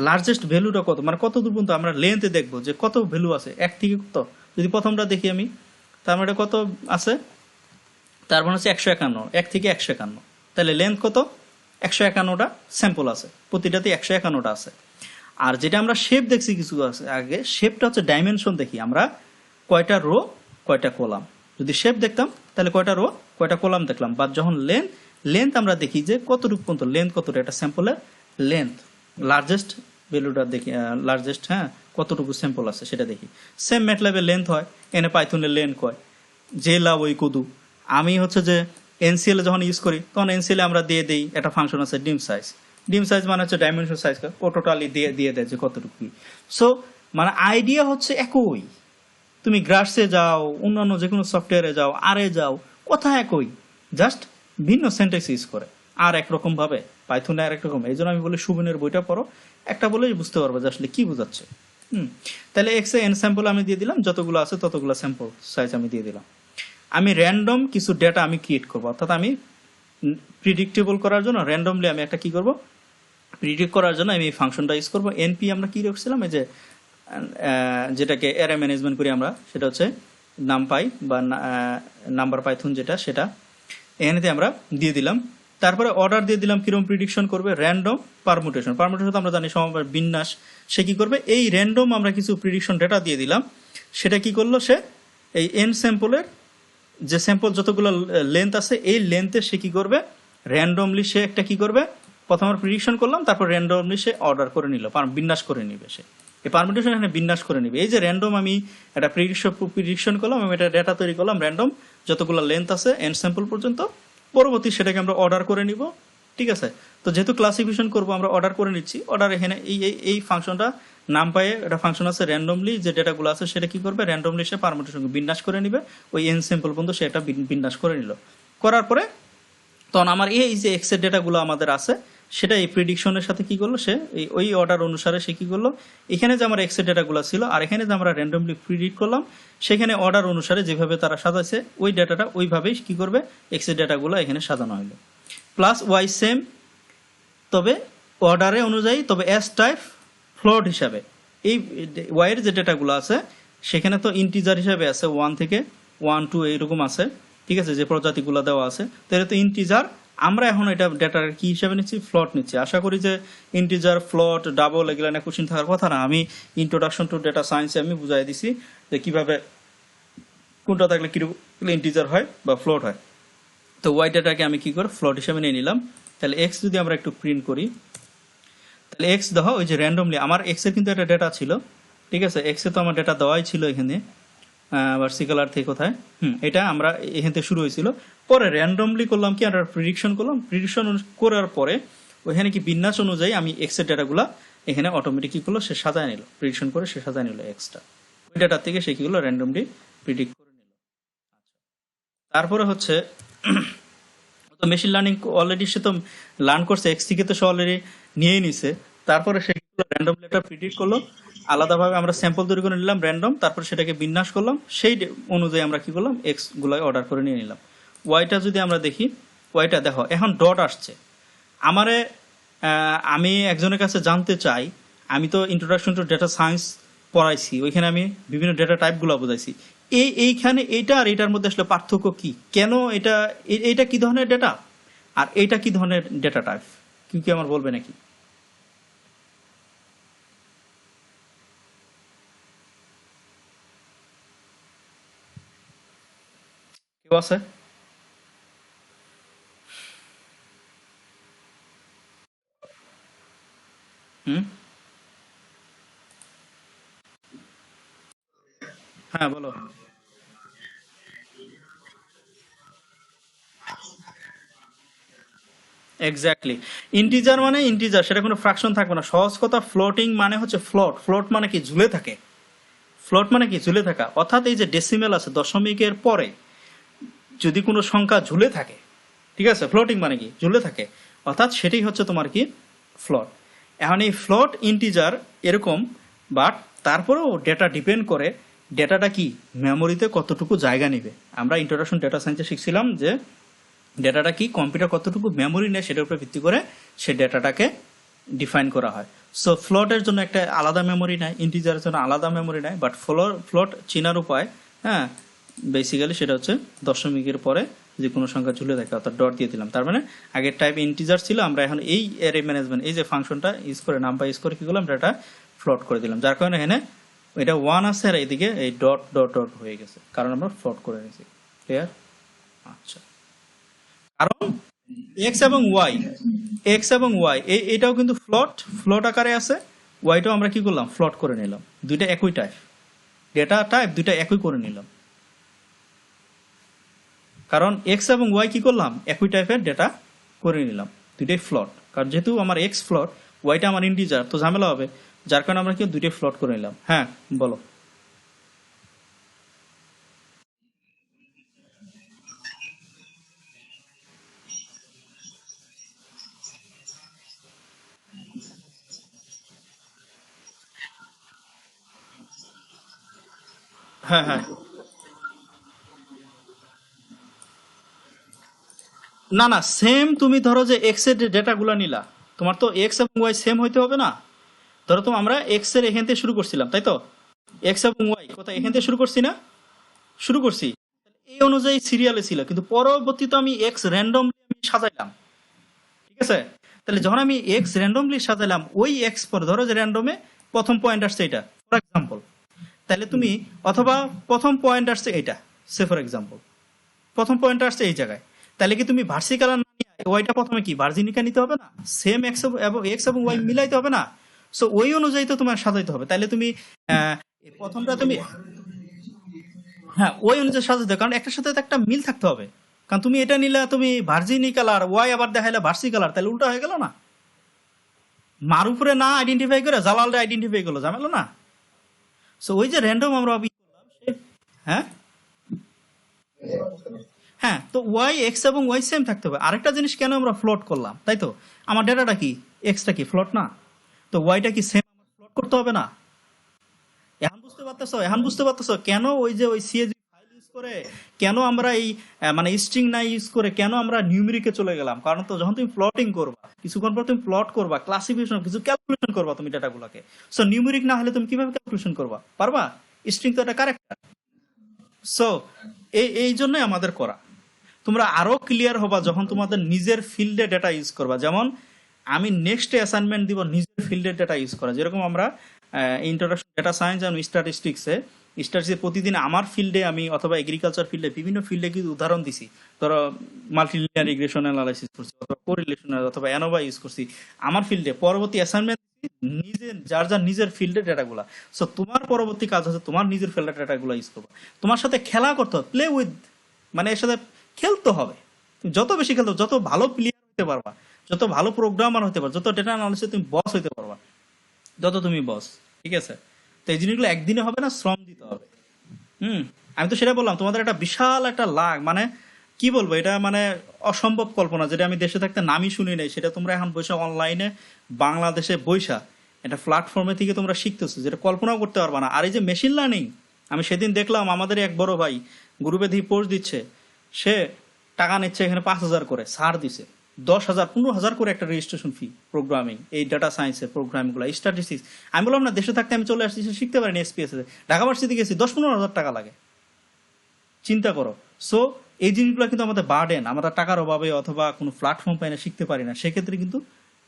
লার্জেস্ট ভ্যালুটা কত, মানে কত দূর পর্যন্ত আমরা লেন্থে দেখবো যে কত ভ্যালু আছে, এক থেকে কত। যদি প্রথমটা দেখি আমি, তার মানে কত আছে, তার মানে হচ্ছে 151, 1 থেকে 151। তাহলে লেন্থ কত, 151টা স্যাম্পল আছে, প্রতিটাতে 151টা আছে। আর যেটা আমরা শেপ দেখছি কিছু আছে আগে, শেপটা হচ্ছে ডাইমেনশন দেখি আমরা, কয়টা রো কয়টা কলাম। যদি শেপ দেখতাম তাহলে কয়টা রো কয়টা কলাম দেখলাম। বা যখন লেন্থ আমরা দেখি যে কতটুকু পর্যন্ত লেন্থ কতটা, এটা স্যাম্পলের লেন্থ, লার্জেস্ট ভ্যালুটা দেখি, লার্জেস্ট হ্যাঁ কতটুকু স্যাম্পল আছে সেটা দেখি। সেম ম্যাটল্যাবে লেন্থ হয়, এনে পাইথনের লেন্থ কয়, যে লাভ ওই কদু। আমি হচ্ছে যে এনসিএল যখন ইউজ করি তখন এনসিএল আমরা দিয়ে দিই একটা ফাংশন আছে ডিম সাইজ। ডিম সাইজ মানে হচ্ছে ডাইমেনশন সাইজ, ও টোটালি দিয়ে দেয় যে কতটুকু। সো মানে আইডিয়া হচ্ছে একই। তুমি গ্রাসে যাও, অন্যান্য যে কোনো সফটওয়্যারে যাও, আরে যাও, কথা একই, জাস্ট ভিন্ন সেন্টেন্স ইউজ করে আর একরকম ভাবে, পাইথনে আর একরকম। এই জন্য আমি বলি সুবিনের বইটা পড়ো, একটা বলেই বুঝতে পারবো যে আসলে কি বোঝাচ্ছে। তাহলে এক্স এ এন স্যাম্পল আমি দিয়ে দিলাম, যতগুলো আছে ততগুলো স্যাম্পল সাইজ আমি দিয়ে দিলাম। আমি র্যান্ডম কিছু ডেটা আমি ক্রিয়েট করবো, অর্থাৎ আমি প্রিডিক্টেবল করার জন্য র্যান্ডমলি আমি একটা কি করব, প্রিডিক্ট করার জন্য আমি এই ফাংশনটা ইউজ করবো। এনপি আমরা কি রেখেছিলাম, এই যে যেটাকে অ্যারে ম্যানেজমেন্ট করি আমরা, সেটা হচ্ছে নামপাই বা নাম্বার পাইথন যেটা, সেটা এখানেতে আমরা দিয়ে দিলাম। তারপরে অর্ডার দিয়ে দিলাম কিরকম প্রিডিকশন করবে, র্যান্ডম পারমুটেশন। পারমুটেশন তো আমরা জানি সমাবেশ বিন্যাস, সে কি করবে, এই র্যান্ডম আমরা কিছু প্রিডিকশন ডেটা দিয়ে দিলাম। সেটা কি করলো, সে এই এন স্যাম্পলের যে স্যাম্পল যতগুলো লেন্থ আছে এই লেন্থে সে কি করবে, র্যান্ডমলি সে একটা কি করবে, প্রথম আমরা প্রিডিকশন করলাম, তারপর র্যান্ডমলি সে অর্ডার করে নিল, বিন্যাস করে নিবে সে। এই পারমিটেশন এখানে বিন্যাস করে নিবে। এই যে র্যান্ডম আমি একটা প্রিডিকশন করলাম, আমি একটা ডেটা তৈরি করলাম র্যান্ডম, যতগুলো লেন্থ আছে এন্ড স্যাম্পল পর্যন্ত, পরবর্তী সেটাকে আমরা অর্ডার করে নিব। ঠিক আছে, তো যেহেতু ক্লাসিফিকেশন করবো আমরা অর্ডার করে নিচ্ছি। অর্ডার এখানে এই ফাংশনটা নাম পায়ে একটা ফাংশন আছে র্যান্ডমলি, যে ডেটাগুলো আছে সেটা কি করবে, র্যান্ডমলি সে পারমিটেশন বিন্যাস করে নিবে, ওই এন স্যাম্পল পর্যন্ত সে একটা বিন্যাস করে নিল। করার পরে তখন আমার এই যে এক্স এর ডেটাগুলো আমাদের আছে, সেটা এই প্রিডিকশনের সাথে কি করলো, সে ওই অর্ডার অনুসারে সে কি করলো, এখানে যে আমার এক্স এর ডেটাগুলো ছিল আর এখানে যে আমরা র্যান্ডমলি প্রিডিক্ট করলাম, সেখানে অর্ডার অনুসারে যেভাবে তারা সাজাইছে ওই ডেটাটা ওইভাবেই কি করবে, এক্স এর ডেটাগুলো এখানে সাজানো হলো। প্লাস ওয়াই সেম, তবে অর্ডারে অনুযায়ী, তবে এস টাইপ ফ্লোট হিসাবে। এই ওয়াই এর যে ডেটাগুলো আছে সেখানে তো ইন্টিজার হিসাবে আছে 1 থেকে 1 2 এইরকম আছে। ঠিক আছে, যে প্রজাতিগুলো দেওয়া আছে, তো এটা তো ইন্টিজার। আমরা এখন এটা ডেটার কি হিসাবে নিচ্ছি, ফ্লট নিচ্ছি। আশা করি যে ইন্টিজার, ফ্লট, ডাবল এগুলো না কোশ্চিন থাকার কথা না। আমি ইন্ট্রোডাকশন টু ডেটা সায়েন্সে আমি বুঝাই দিছি যে কিভাবে কোনটা থাকলে কিরকম ইন্টিজার হয় বা ফ্লট হয়। তো ওয়াই ডেটাকে আমি কি করে ফ্লট হিসাবে নিয়ে নিলাম। তাহলে এক্স যদি আমরা একটু প্রিন্ট করি, তাহলে এক্স দেখো ওই যে র্যান্ডমলি আমার এক্স এর কিন্তু একটা ডেটা ছিল। ঠিক আছে, এক্স এ তো আমার ডেটা দেওয়াই ছিল এখানে ভার্সিকালার থেকে কোথায়, এটা আমরা এখান থেকে শুরু হয়েছিল। পরে র্যান্ডমলি করলাম কি, আমরা প্রিডিকশন করলাম। প্রিডিকশন করার পরে ওইখানে কি বিন্যাস অনুযায়ী আমি এক্স এর ডেটাগুলো এখানে অটোমেটিক কি করলো, সে সাজায় নিল, প্রিডিকশন করে সে সাজায় নিল এক্সটা। ওই ডেটা থেকে সে কি করলো, র্যান্ডমলি প্রিডিক্ট করে নিল। তারপরে হচ্ছে তো মেশিন লার্নিং অলরেডি সে তো লার্ন করছে, এক্স থেকে তো সে অলরেডি নিয়েই নিছে। তারপরে সে র্যান্ডমলি একটা প্রিডিক্ট করলো, আলাদাভাবে আমরা স্যাম্পল তৈরি করে নিলাম র্যান্ডম, তারপর সেটাকে বিন্যাস করলাম, সেই অনুযায়ী আমরা কি করলাম, এক্স গুলাই অর্ডার করে নিয়ে নিলাম। ওয়াইটা যদি আমরা দেখি, ওয়াইটা দেখো এখন ডট আসছে আমারে। আমি একজনের কাছে জানতে চাই, আমি তো ইন্ট্রোডাকশন টু ডেটা সায়েন্স পড়াইছি, ওইখানে আমি বিভিন্ন ডেটা টাইপগুলো বোঝাইছি। এইখানে এইটা আর এটার মধ্যে আসলে পার্থক্য কি, কেন এটা, এইটা কি ধরনের ডেটা আর এইটা কি ধরনের ডেটা টাইপ, কি আমার বলবে নাকি? কেউ আছে? হুম, হ্যাঁ বলো। এক্স্যাক্টলি, ইন্টিজার মানে ইন্টিজার, সেটা কোনো ফ্র্যাকশন থাকবে না। সহজ কথা, ফ্লোটিং মানে হচ্ছে ফ্লোট। ফ্লোট মানে কি, ঝুলে থাকে। ফ্লোট মানে কি, ঝুলে থাকা। অর্থাৎ এই যে ডেসিমেল আছে, দশমিকের পরে যদি কোনো সংখ্যা ঝুলে থাকে, ঠিক আছে, ফ্লোটিং মানে কি, ঝুলে থাকে, অর্থাৎ সেটাই হচ্ছে তোমার কি, ফ্লোট। এখন এই ফ্লোট ইন্টিজার এরকম, বাট তারপরেও ডেটা ডিপেন্ড করে ডেটাটা কি মেমোরিতে কতটুকু জায়গা নেবে। আমরা ইন্ট্রোডাকশন ডেটা সায়েন্সে শিখছিলাম যে ডেটাটা কি কম্পিউটার কতটুকু মেমোরি নেয় সেটার উপর ভিত্তি করে সে ডেটাটাকে ডিফাইন করা হয়। সো ফ্লোটের জন্য একটা আলাদা মেমোরি নেয়, ইন্টিজারের জন্য আলাদা মেমোরি নেয়, বাট ফ্লোট চেনার উপায়, হ্যাঁ, বেসিক্যালি সেটা হচ্ছে দশমিকের পরে যে কোনো সংখ্যা ঝুলে থাকে, অর্থাৎ ডট দিয়ে দিলাম। তার মানে আগের টাইপ ইন্টিজার ছিল, আমরা এখন এই অ্যারে ম্যানেজমেন্ট এই যে ফাংশনটা ইউজ করে নাম্বার ইউজ করে কি করলাম, ডেটা ফ্লোট করে দিলাম, যার কারণে এখানে এটা ওয়ান আছে আর এইদিকে এই ডট ডট ডট হয়ে গেছে, কারণ আমরা ফ্লোট করে নিয়েছি। ক্লিয়ার? আচ্ছা, কারণ এক্স এবং ওয়াই এটাও কিন্তু ফ্লট ফ্লট আকারে আছে, ওয়াইটাও আমরা কি করলাম ফ্লট করে নিলাম, দুইটা একই টাইপ, ডেটা টাইপ দুইটা একই করে নিলাম, কারণ এক্স এবং ওয়াই কি করলাম একই টাইপের ডেটা করে নিলাম, দুইটাই ফ্লট, কারণ যেহেতু আমার এক্স ফ্লট, ওয়াইটা আমার ইন্টিজার, তো ঝামেলা হবে, যার কারণে আমরা কি দুইটাই ফ্লট করে নিলাম। হ্যাঁ, বলো। হ্যাঁ, হ্যাঁ, না না, সেম তুমি ধরো যে এক্স এর ডেটাগুলো নিলা, তোমার তো এক্স এবং ওয়াই সেম হইতে হবে না। ধরো তো আমরা এক্স এর এখান থেকে শুরু করছিলাম, তাই তো? এক্স এবং ওয়াই কোথায় এখান থেকে শুরু করছি না? শুরু করছি, এই অনুযায়ী সিরিয়ালে ছিল, কিন্তু পরবর্তীতে আমি এক্স র্যান্ডমলি আমি সাজাইলাম, ঠিক আছে? তাহলে যখন আমি এক্স র্যান্ডমলি সাজাইলাম, ওই এক্স পর ধরো যে র্যান্ডমে প্রথম পয়েন্ট আসছে এটা, ফর এক্সাম্পল, তাহলে তুমি, অথবা প্রথম পয়েন্ট আসছে এটা, সে ফর এক্সাম্পল প্রথম পয়েন্ট আসছে এই জায়গায়, তাহলে কি তুমি ভার্সিকাল না নিয়ে ওয়াইটা প্রথমে কি ভার্জিনিকা নিতে হবে না? সেম এক্স এবং ওয়াই মিলাইতে হবে না? সো ওই অনুযায়ী তো তোমার সাজাইতে হবে, তাহলে তুমি আহ, প্রথমটা তুমি, হ্যাঁ, ওই অনুযায়ী সাজাতে হবে, কারণ একটার সাথে তো একটা মিল থাকতে হবে। কারণ তুমি এটা নিলে তুমি ভার্জিনি কালার, ওয়াই আবার দেখাইলে ভার্সি কালার, তাহলে উল্টা হয়ে গেল না? মার উপরে না আইডেন্টিফাই করে জালালটা আইডেন্টিফাই করলো, ঝামেলা না? সো ওই যে র্যান্ডম আমরা হ্যাঁ, হ্যাঁ, তো ওয়াই এক্স এবং ওয়াই সেম থাকতে হবে। আরেকটা জিনিস কেন আমরা ফ্লোট করলাম, তাই তো? আমার ডেটাটা কি, এক্সটা কি ফ্লোট না? তো ওয়াইটা কি সেম ফ্লোট করতে হবে না? এখন বুঝতে পারতেছো কেন ওই যে ওই সিএসভি ফাইল ইউজ করে, কেন আমরা এই মানে স্ট্রিং না ইউজ করে কেন আমরা নিউমেরিকে চলে গেলাম? কারণ তো যখন তুমি প্লটিং করবা, কিছুক্ষণ পর তুমি প্লট করবা, ক্লাসিফিকেশন কিছু ক্যালকুলেশন করবা তুমি ডেটাগুলোকে, সো নিউমেরিক না হলে তুমি কিভাবে ক্যালকুলেশন করবা পারবা? স্ট্রিং তো একটা ক্যারেক্টার। সো এই জন্যই আমাদের করা। তোমরা আরো ক্লিয়ার হবা যখন তোমাদের নিজের ফিল্ডে ডেটা ইউজ করবা, যেমন আমি নেক্সট অ্যাসাইনমেন্ট দিব নিজের ফিল্ডের ডেটা ইউজ করা, যেরকম আমরা ইন্ট্রোডাকশন ডেটা সায়েন্স অ্যান্ড স্ট্যাটিস্টিক্সে প্রতিদিন আমার ফিল্ডে আমি অথবা এগ্রিকালচার ফিল্ডে বিভিন্ন ফিল্ডে কিন্তু উদাহরণ দিছি। ধরো মাল্টিলিনিয়ার রিগ্রেশন অ্যানালাইসিস করছি, অথবা কোরিলেশন অথবা অ্যানোভা ইউজ করছি আমার ফিল্ডে, পরবর্তী অ্যাসাইনমেন্ট নিজে যার যার নিজের ফিল্ডের ডেটাগুলা। সো তোমার পরবর্তী কাজ হচ্ছে তোমার নিজের ফিল্ডের ডেটাগুলো ইউজ করবা, তোমার সাথে খেলা করতে হবে, প্লে উইথ, মানে এর সাথে খেলতে হবে। তুমি যত বেশি খেলতে হবে, যত ভালো প্লেয়ার হতে পারবা, যত ভালো প্রোগ্রামার হতে পারবা, যত ডেটা অ্যানালিসিসে তুমি বস হতে পারবা, যত তুমি বস, ঠিক আছে? তো এই জিনিসগুলো একদিনে হবে না, শ্রম দিতে হবে। হুম, আমি তো সেটা বললাম, তোমাদের একটা বিশাল একটা লাগ, মানে কি বলবো, এটা মানে অসম্ভব কল্পনা, যেটা আমি দেশে থাকতে নামই শুনি নাই, সেটা তোমরা এখন বসে অনলাইনে বাংলাদেশে বইসা একটা প্ল্যাটফর্মে থেকে তোমরা শিখতেছো, যেটা কল্পনাও করতে পারবা না। আর এই যে মেশিন লার্নিং, আমি সেদিন দেখলাম আমাদের এক বড় ভাই গ্রুপে দিয়ে পোস্ট দিচ্ছে, সে টাকা নিচ্ছে এখানে 5,000 করে, ছাড় দিছে 10,000 15,000 করে একটা রেজিস্ট্রেশন ফি, প্রোগ্রামিং, এই ডাটা সায়েন্সের প্রোগ্রামগুলো, স্ট্যাটিস্টিক্স। আমি বললাম না, দেশে থাকতে আমি চলে আসছি, শিখতে পারিনি এসপিএস এ, ঢাকা ভার্সিটি গেছি, 10-15 হাজার টাকা লাগে, চিন্তা করো। সো এই জিনিসগুলো কিন্তু আমাদের বার্ডেন, আমরা টাকার অভাবে অথবা কোনো প্ল্যাটফর্ম পাই না, শিখতে পারি না, সেক্ষেত্রে কিন্তু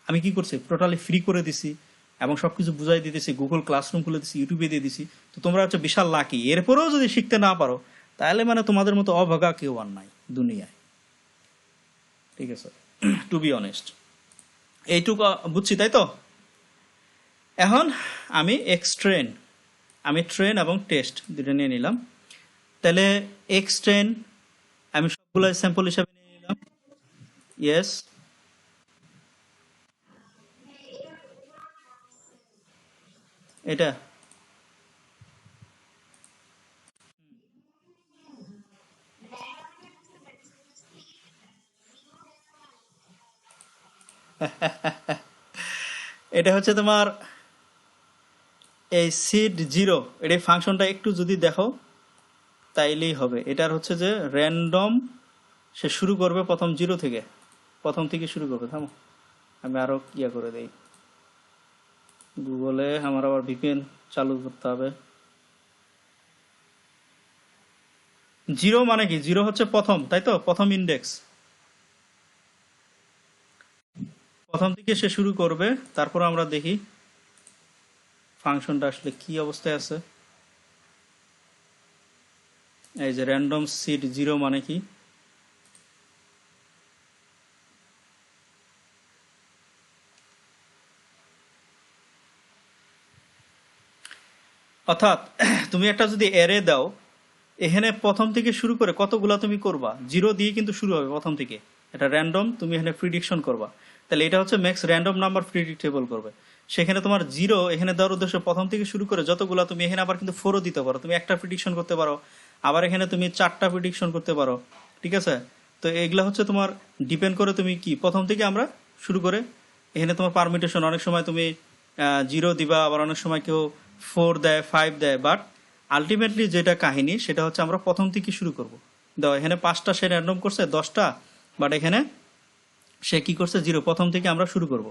আমি কি করছি, টোটালি ফ্রি করে দিছি এবং সবকিছু বুঝাই দিতেছি, গুগল ক্লাসরুম খুলে দিছি, ইউটিউবে দিয়ে দিছি। তো তোমরা হচ্ছে বিশাল লাকি, এরপরেও যদি শিখতে না পারো, তাহলে মানে তোমাদের মতো অভাগা কেউ আর নাই দুনিয়ায়, ঠিক আছে? টু বি অনেস্ট, এইটুকু বুঝছি, তাই তো? এখন আমি এক্সট্রেন, আমি ট্রেন এবং টেস্ট দুটো নিয়ে নিলাম, তাহলে এক্সট্রেন আমি সবগুলো স্যাম্পল হিসাবে নিয়ে নিলাম। ইয়েস, এটা এটা হচ্ছে তোমার এই সিড জিরো এটা ফাংশনটা একটু যদি দেখো তাইলেই হবে। এটার হচ্ছে যে র্যান্ডম, সে শুরু করবে প্রথম থেকে শুরু করবে। থামো, আমি আরো ইয়া করে দেই, গুগলে আমার আবার ভিপিএন চালু করতে হবে। জিরো মানে কি? জিরো হচ্ছে প্রথম, তাই তো? প্রথম ইন্ডেক্স, প্রথম থেকে সে শুরু করবে। তারপর আমরা দেখি ফাংশনটা আসলে কি অবস্থায় আছে। এই যে র্যান্ডম সিড জিরো মানে কি, অর্থাৎ তুমি একটা যদি অ্যারে দাও, এখানে প্রথম থেকে শুরু করে কতগুলা তুমি করবা, জিরো দিয়ে কিন্তু শুরু হবে প্রথম থেকে। এটা র্যান্ডম, তুমি এখানে প্রিডিকশন করবা, তাহলে এটা হচ্ছে ম্যাক্স র্যান্ডম নাম্বার প্রিডিক্টেবল করবে। সেখানে তোমার জিরো এখানে দেওয়ার উদ্দেশ্য প্রথম থেকে শুরু করে যতগুলা, তুমি এখানে আবার কিন্তু ফোরও দিতে পারো, তুমি একটা প্রিডিকশন করতে পারো, আবার এখানে তুমি চারটা প্রিডিকশন করতে পারো, ঠিক আছে? তো এগুলা হচ্ছে তোমার ডিপেন্ড করে তুমি কি প্রথম থেকে আমরা শুরু করে। এখানে তোমার পারমিটেশন, অনেক সময় তুমি জিরো দিবা, আবার অনেক সময় কেউ ফোর দেয়, ফাইভ দেয়, বাট আলটিমেটলি যেটা কাহিনী সেটা হচ্ছে আমরা প্রথম থেকে শুরু করব। দাও এখানে 5টা সে র্যান্ডম করছে, 10টা, বাট এখানে সে কি করছে, জিরো। প্রথম থেকে আমরা শুরু করব,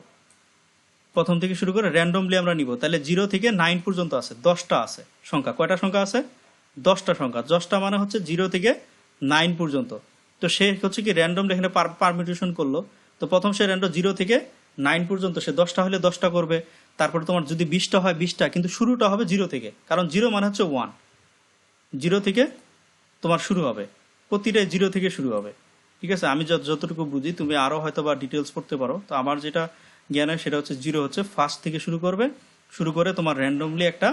প্রথম থেকে শুরু করে র্যান্ডমলি আমরা নিব। তাহলে 0 থেকে 9 পর্যন্ত আছে, 10টা আছে সংখ্যা। কয়টা সংখ্যা আছে? 10টা সংখ্যা। 10টা মানে হচ্ছে 0 থেকে 9 পর্যন্ত। তো সে হচ্ছে কি র্যান্ডমলি এখানে পারমিটেশন করলো। তো প্রথম সে র্যান্ডম 0 থেকে 9 পর্যন্ত, সে 10টা হলে 10টা করবে। তারপর তোমার যদি 20টা হয় 20টা, কিন্তু শুরুটা হবে 0 থেকে, কারণ 0 মানে হচ্ছে 1। 0 থেকে তোমার শুরু হবে, প্রতিটাই 0 থেকে শুরু হবে, ঠিক আছে? আমি যতটুকু বুঝি, তুমি আরো হয়তো বা ডিটেলস পড়তে পারো। তো আমার যেটা জ্ঞান সেটা হচ্ছে জিরো হচ্ছে ফার্স্ট থেকে শুরু করবে, শুরু করে তোমার র্যান্ডমলি একটা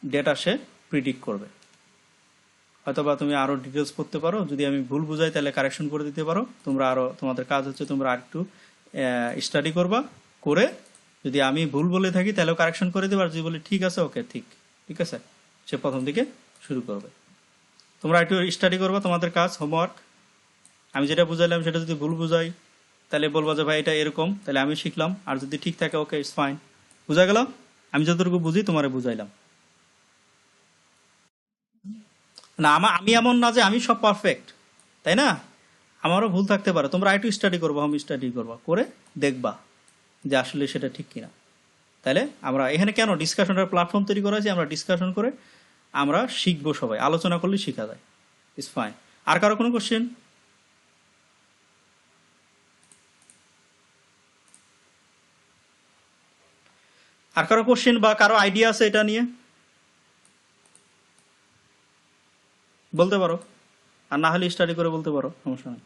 ডেটা সে প্রিডিক্ট করবে। হয়তোবা তুমি আরো ডিটেলস পড়তে পারো, যদি আমি ভুল বুঝাই তাহলে কারেকশন করে দিতে পারো। তোমরা আরো, তোমাদের কাজ হচ্ছে তোমরা আরেকটু স্টাডি করবা, করে যদি আমি ভুল বলে থাকি তাহলেও কারেকশন করে দেবে, আর যদি বলি ঠিক আছে, ওকে ঠিক, ঠিক আছে, সে প্রথম থেকে শুরু করবে। তোমরা একটু স্টাডি করবা, তোমাদের কাজ, হোমওয়ার্ক। আমি যেটা বুঝাইলাম সেটা যদি ভুল বুঝাই তাহলে বলবো যে ভাই এটা এরকম, তাহলে আমি শিখলাম। আর যদি ঠিক থাকে, ওকে, ইটস ফাইন, বুঝা গেল। আমি যতটুকু বুঝি তোমারে বুঝাইলাম। না, আমি এমন না যে আমি সব পারফেক্ট, তাই না? আমারও ভুল থাকতে পারে। তোমরা একটু স্টাডি করবো, আমি স্টাডি করবা, করে দেখবা যে আসলে সেটা ঠিক কিনা। তাহলে আমরা এখানে কেন ডিসকাশনের প্ল্যাটফর্ম তৈরি করা হয়েছে, আমরা ডিসকাশন করে আমরা শিখবো, সবাই আলোচনা করলে শেখা যায়। It's fine. আর কারো কোনো কোশ্চেন? আর কারো কোশ্চেন বা কারো আইডিয়া আছে এটা নিয়ে, বলতে পারো। আর না হলে স্টাডি করে বলতে পারো, সমস্যা নেই।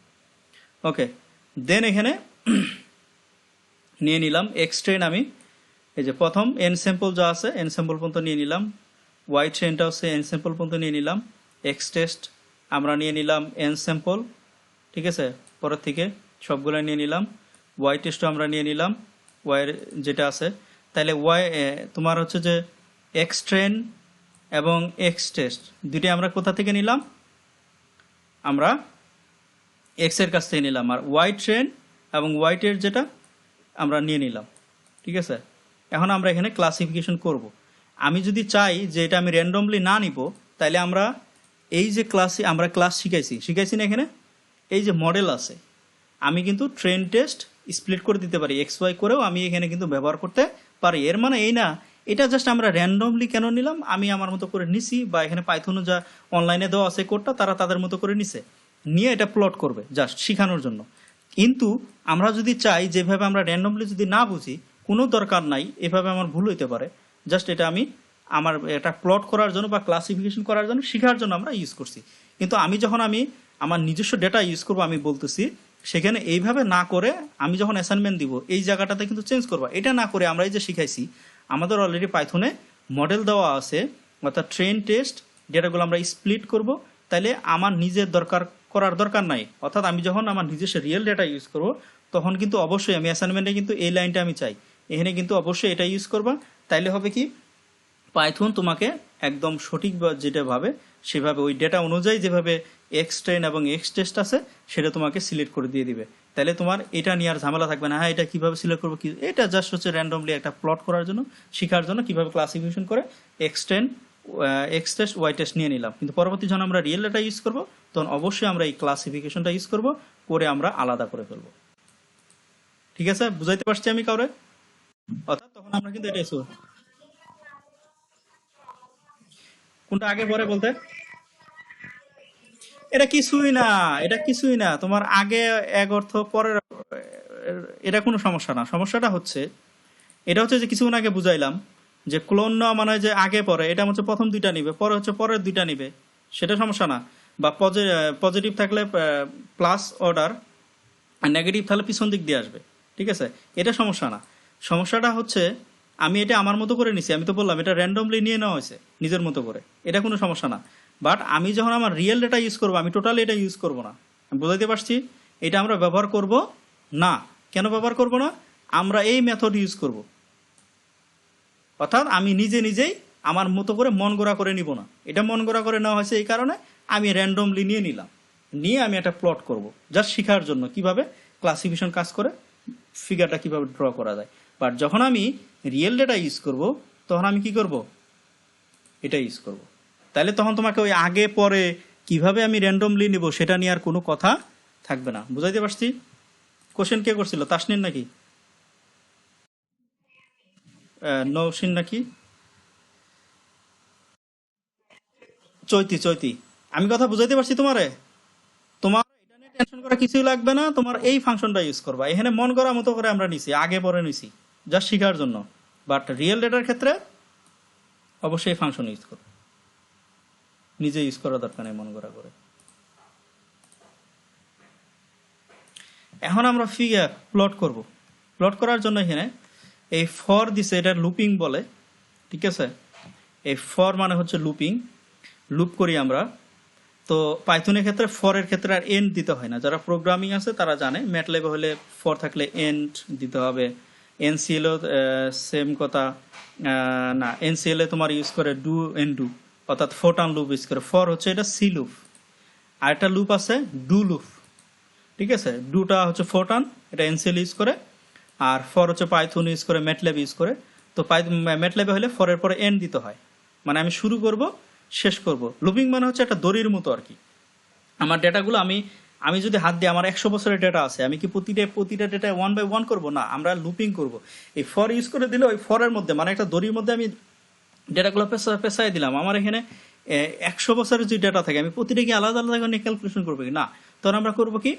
ওকে, দেন এখানে নিয়ে নিলাম এক্স ট্রেন। আমি এই যে প্রথম এন স্যাম্পল যা আছে, এন স্যাম্পল পর্যন্ত নিয়ে নিলাম। ওয়াই ট্রেনটা হচ্ছে এন স্যাম্পল পর্যন্ত নিয়ে নিলাম। এক্স টেস্ট আমরা নিয়ে নিলাম এন স্যাম্পল, ঠিক আছে, পরের থেকে সবগুলো নিয়ে নিলাম। ওয়াই টেস্টও আমরা নিয়ে নিলাম, ওয়াইয়ের যেটা আছে। তাহলে ওয়াই তোমার হচ্ছে যে এক্স ট্রেন এবং এক্স টেস্ট দুইটাই আমরা কোথা থেকে নিলাম? আমরা এক্স এর কাছ থেকে নিলাম। আর ওয়াই ট্রেন এবং ওয়াই টেস্ট যেটা আমরা নিয়ে নিলাম, ঠিক আছে। এখন আমরা এখানে ক্লাসিফিকেশন করব। আমি যদি চাই যে এটা আমি র্যান্ডমলি না নিব, তাহলে আমরা এই যে ক্লাসে আমরা ক্লাস শিখাইছি না, এখানে এই যে মডেল আছে, আমি কিন্তু ট্রেন টেস্ট স্প্লিট করে দিতে পারি, এক্স ওয়াই করেও আমি এখানে কিন্তু ব্যবহার করতে পারি। এর মানে এই না এটা জাস্ট আমরা র্যান্ডমলি কেন নিলাম, আমি আমার মতো করে নিছি, বা এখানে পাইথনও যা অনলাইনে দেওয়া আছে কোডটা, তারা তাদের মতো করে নিছে, নিয়ে এটা প্লট করবে জাস্ট শেখানোর জন্য। কিন্তু আমরা যদি চাই যেভাবে আমরা র্যান্ডমলি যদি না বুঝি, কোনো দরকার নাই, এভাবে আমার ভুল হইতে পারে, জাস্ট এটা আমি আমার এটা প্লট করার জন্য বা ক্লাসিফিকেশন করার জন্য, শেখার জন্য আমরা ইউজ করছি। কিন্তু আমি যখন আমি আমার নিজস্ব ডেটা ইউজ করবো, আমি বলতেছি সেখানে এইভাবে না করে আমি যখন অ্যাসাইনমেন্ট দিব এই জায়গাটাতে কিন্তু চেঞ্জ করবা। এটা না করে আমরা এই যে শিখাইছি, আমাদের অলরেডি পাইথনে মডেল দেওয়া আছে, অর্থাৎ ট্রেন টেস্ট ডেটাগুলো আমরা স্প্লিট করব। তাইলে আমার নিজের করার দরকার নাই। অর্থাৎ আমি যখন আমার নিজস্ব রিয়েল ডেটা ইউজ করব, তখন কিন্তু অবশ্যই আমি অ্যাসাইনমেন্টে কিন্তু এই লাইনটা আমি চাই, এখানে কিন্তু অবশ্যই এটা ইউজ করবা। তাইলে হবে কি, পাইথন তোমাকে একদম সঠিক যেটা ভাবে সেভাবে ওই ডেটা অনুযায়ী যেভাবে এক্স ট্রেন এবং এক্স টেস্ট আছে সেটা তোমাকে সিলেক্ট করে দিয়ে দিবে। তাহলে তোমার এটা নিয়ে আর ঝামেলা থাকবে না, হ্যাঁ এটা কিভাবে সিলেক্ট করবো, কি এটা জাস্ট হচ্ছে র্যান্ডমলি একটা প্লট করার জন্য, শেখার জন্য কিভাবে ক্লাসিফিকেশন করে এক্স টেস্ট ওয়াই টেস্ট নিয়ে নিলাম। কিন্তু পরবর্তী যখন আমরা রিয়েল ডেটা ইউজ করবো তখন অবশ্যই আমরা এই ক্লাসিফিকেশনটা ইউজ করবো, করে আমরা আলাদা করে ফেলবো। ঠিক আছে, বুঝাইতে পারছি আমি কাউরে? অর্থাৎ তখন আমরা কিন্তু এটা কোনটা আগে পরে বলতে, এটা কিছুই না, এটা কিছুই না, তোমার আগে এক অর্থ পরের, এটা কোনো সমস্যা না। সমস্যাটা হচ্ছে এটা হচ্ছে যে কিছুক্ষণ আগে বুঝাইলাম যে ক্লোন নেওয়া মানে যে আগে পরে, এটা হচ্ছে প্রথম দুইটা নিবে, পরে হচ্ছে পরের দুইটা নিবে, সেটা সমস্যা না। বা পজিটিভ থাকলে প্লাস অর্ডার, আর নেগেটিভ থাকলে পিছন দিক দিয়ে আসবে। ঠিক আছে, এটা সমস্যা না। সমস্যাটা হচ্ছে আমি এটা আমার মতো করে নিছি, আমি তো বললাম এটা র্যান্ডমলি নিয়ে নেওয়া হয়েছে নিজের মতো করে, এটা কোনো সমস্যা না। বাট আমি যখন আমার রিয়েল ডেটা ইউজ করবো, আমি টোটালি এটা ইউজ করবো না। আমি বুঝাইতে পারছি? এটা আমরা ব্যবহার করব না। কেন ব্যবহার করব না? আমরা এই মেথড ইউজ করব, অর্থাৎ আমি নিজে নিজেই আমার মতো করে মন গড়া করে নিব না। এটা মন গড়া করে নেওয়া হয়েছে এই কারণে আমি র্যান্ডমলি নিয়ে নিলাম, নিয়ে আমি একটা প্লট করব জাস্ট শেখার জন্য কিভাবে ক্লাসিফিকেশন কাজ করে, ফিগারটা কিভাবে ড্র করা যায়। বাট যখন আমি রিয়েল ডেটা ইউজ করব তখন আমি কি করব, এটা ইউজ করব। তাহলে তখন তোমাকে ওই আগে পরে কিভাবে আমি র্যান্ডমলি নিব সেটা নিয়ে আর কোনো কথা থাকবে না। বুঝাইতে পারছি? কোশ্চেন কে করছিল, তাসনিন নাকি নৌসিন নাকি চৈতি? চৈতি, আমি কথা বুঝাইতে পারছি তোমারে? তোমার এটা নিয়ে টেনশন করা কিছুই লাগবে না, তোমার এই ফাংশনটা ইউজ করবা। এখানে মন করা মতো করে আমরা নিছি, আগে পরে নিছি জাস্ট শেখার জন্য। বাট রিয়েল ডেটার ক্ষেত্রে অবশ্যই এই ফাংশন ইউজ করো, নিজে ইউজ করা দরকার নেই মন করা করে। এখন আমরা ফিগার প্লট করব। প্লট করার জন্য এখানে এই ফর দিছে, এটা লুপিং বলে। ঠিক আছে, এই ফর মানে হচ্ছে লুপিং, লুপ করি আমরা। তো পাইথনের ক্ষেত্রে ফরের ক্ষেত্রে আর এন্ড দিতে হয় না, যারা প্রোগ্রামিং আছে তারা জানে। ম্যাটল্যাবে হলে ফর থাকলে এন্ড দিতে হবে। এনসিএলও সেম কথা। না, এনসিএল এ তোমার ইউজ করে ডু এন্ড ডু, অর্থাৎ ফোটান লুপ ইউজ করে। ফর হচ্ছে এটা সি লুপ, আর একটা লুপ আছে ডু লুপ। ঠিক আছে, ডুটা হচ্ছে ফোটান, এটা এনসিএল ইউজ করে। আর ফর হচ্ছে পাইথন ইউজ করে, ম্যাটল্যাব ইউজ করে। তো ম্যাটল্যাবে হলে ফরের পরে এন্ড দিতে হয়, মানে আমি শুরু করব শেষ করব। লুপিং মানে হচ্ছে একটা দড়ির মতো আর কি। আমার ডেটাগুলো আমি আমি যদি হাত দিয়ে, আমার 100 বছরের ডেটা আছে, আমি কি প্রতিটা ডেটা ওয়ান বাই ওয়ান করবো? না, আমরা লুপিং করব। এই ফর ইউজ করে দিলে ওই ফরের মধ্যে, মানে একটা দড়ির মধ্যে আমি ডেটাগুলো পেঁচাই দিলাম। আমার এখানে 100 বছরের যে ডেটা থাকে, আমি প্রতিটা কি আলাদা আলাদা করে ক্যালকুলেশন করবো কি? না, তখন আমরা করবো কি,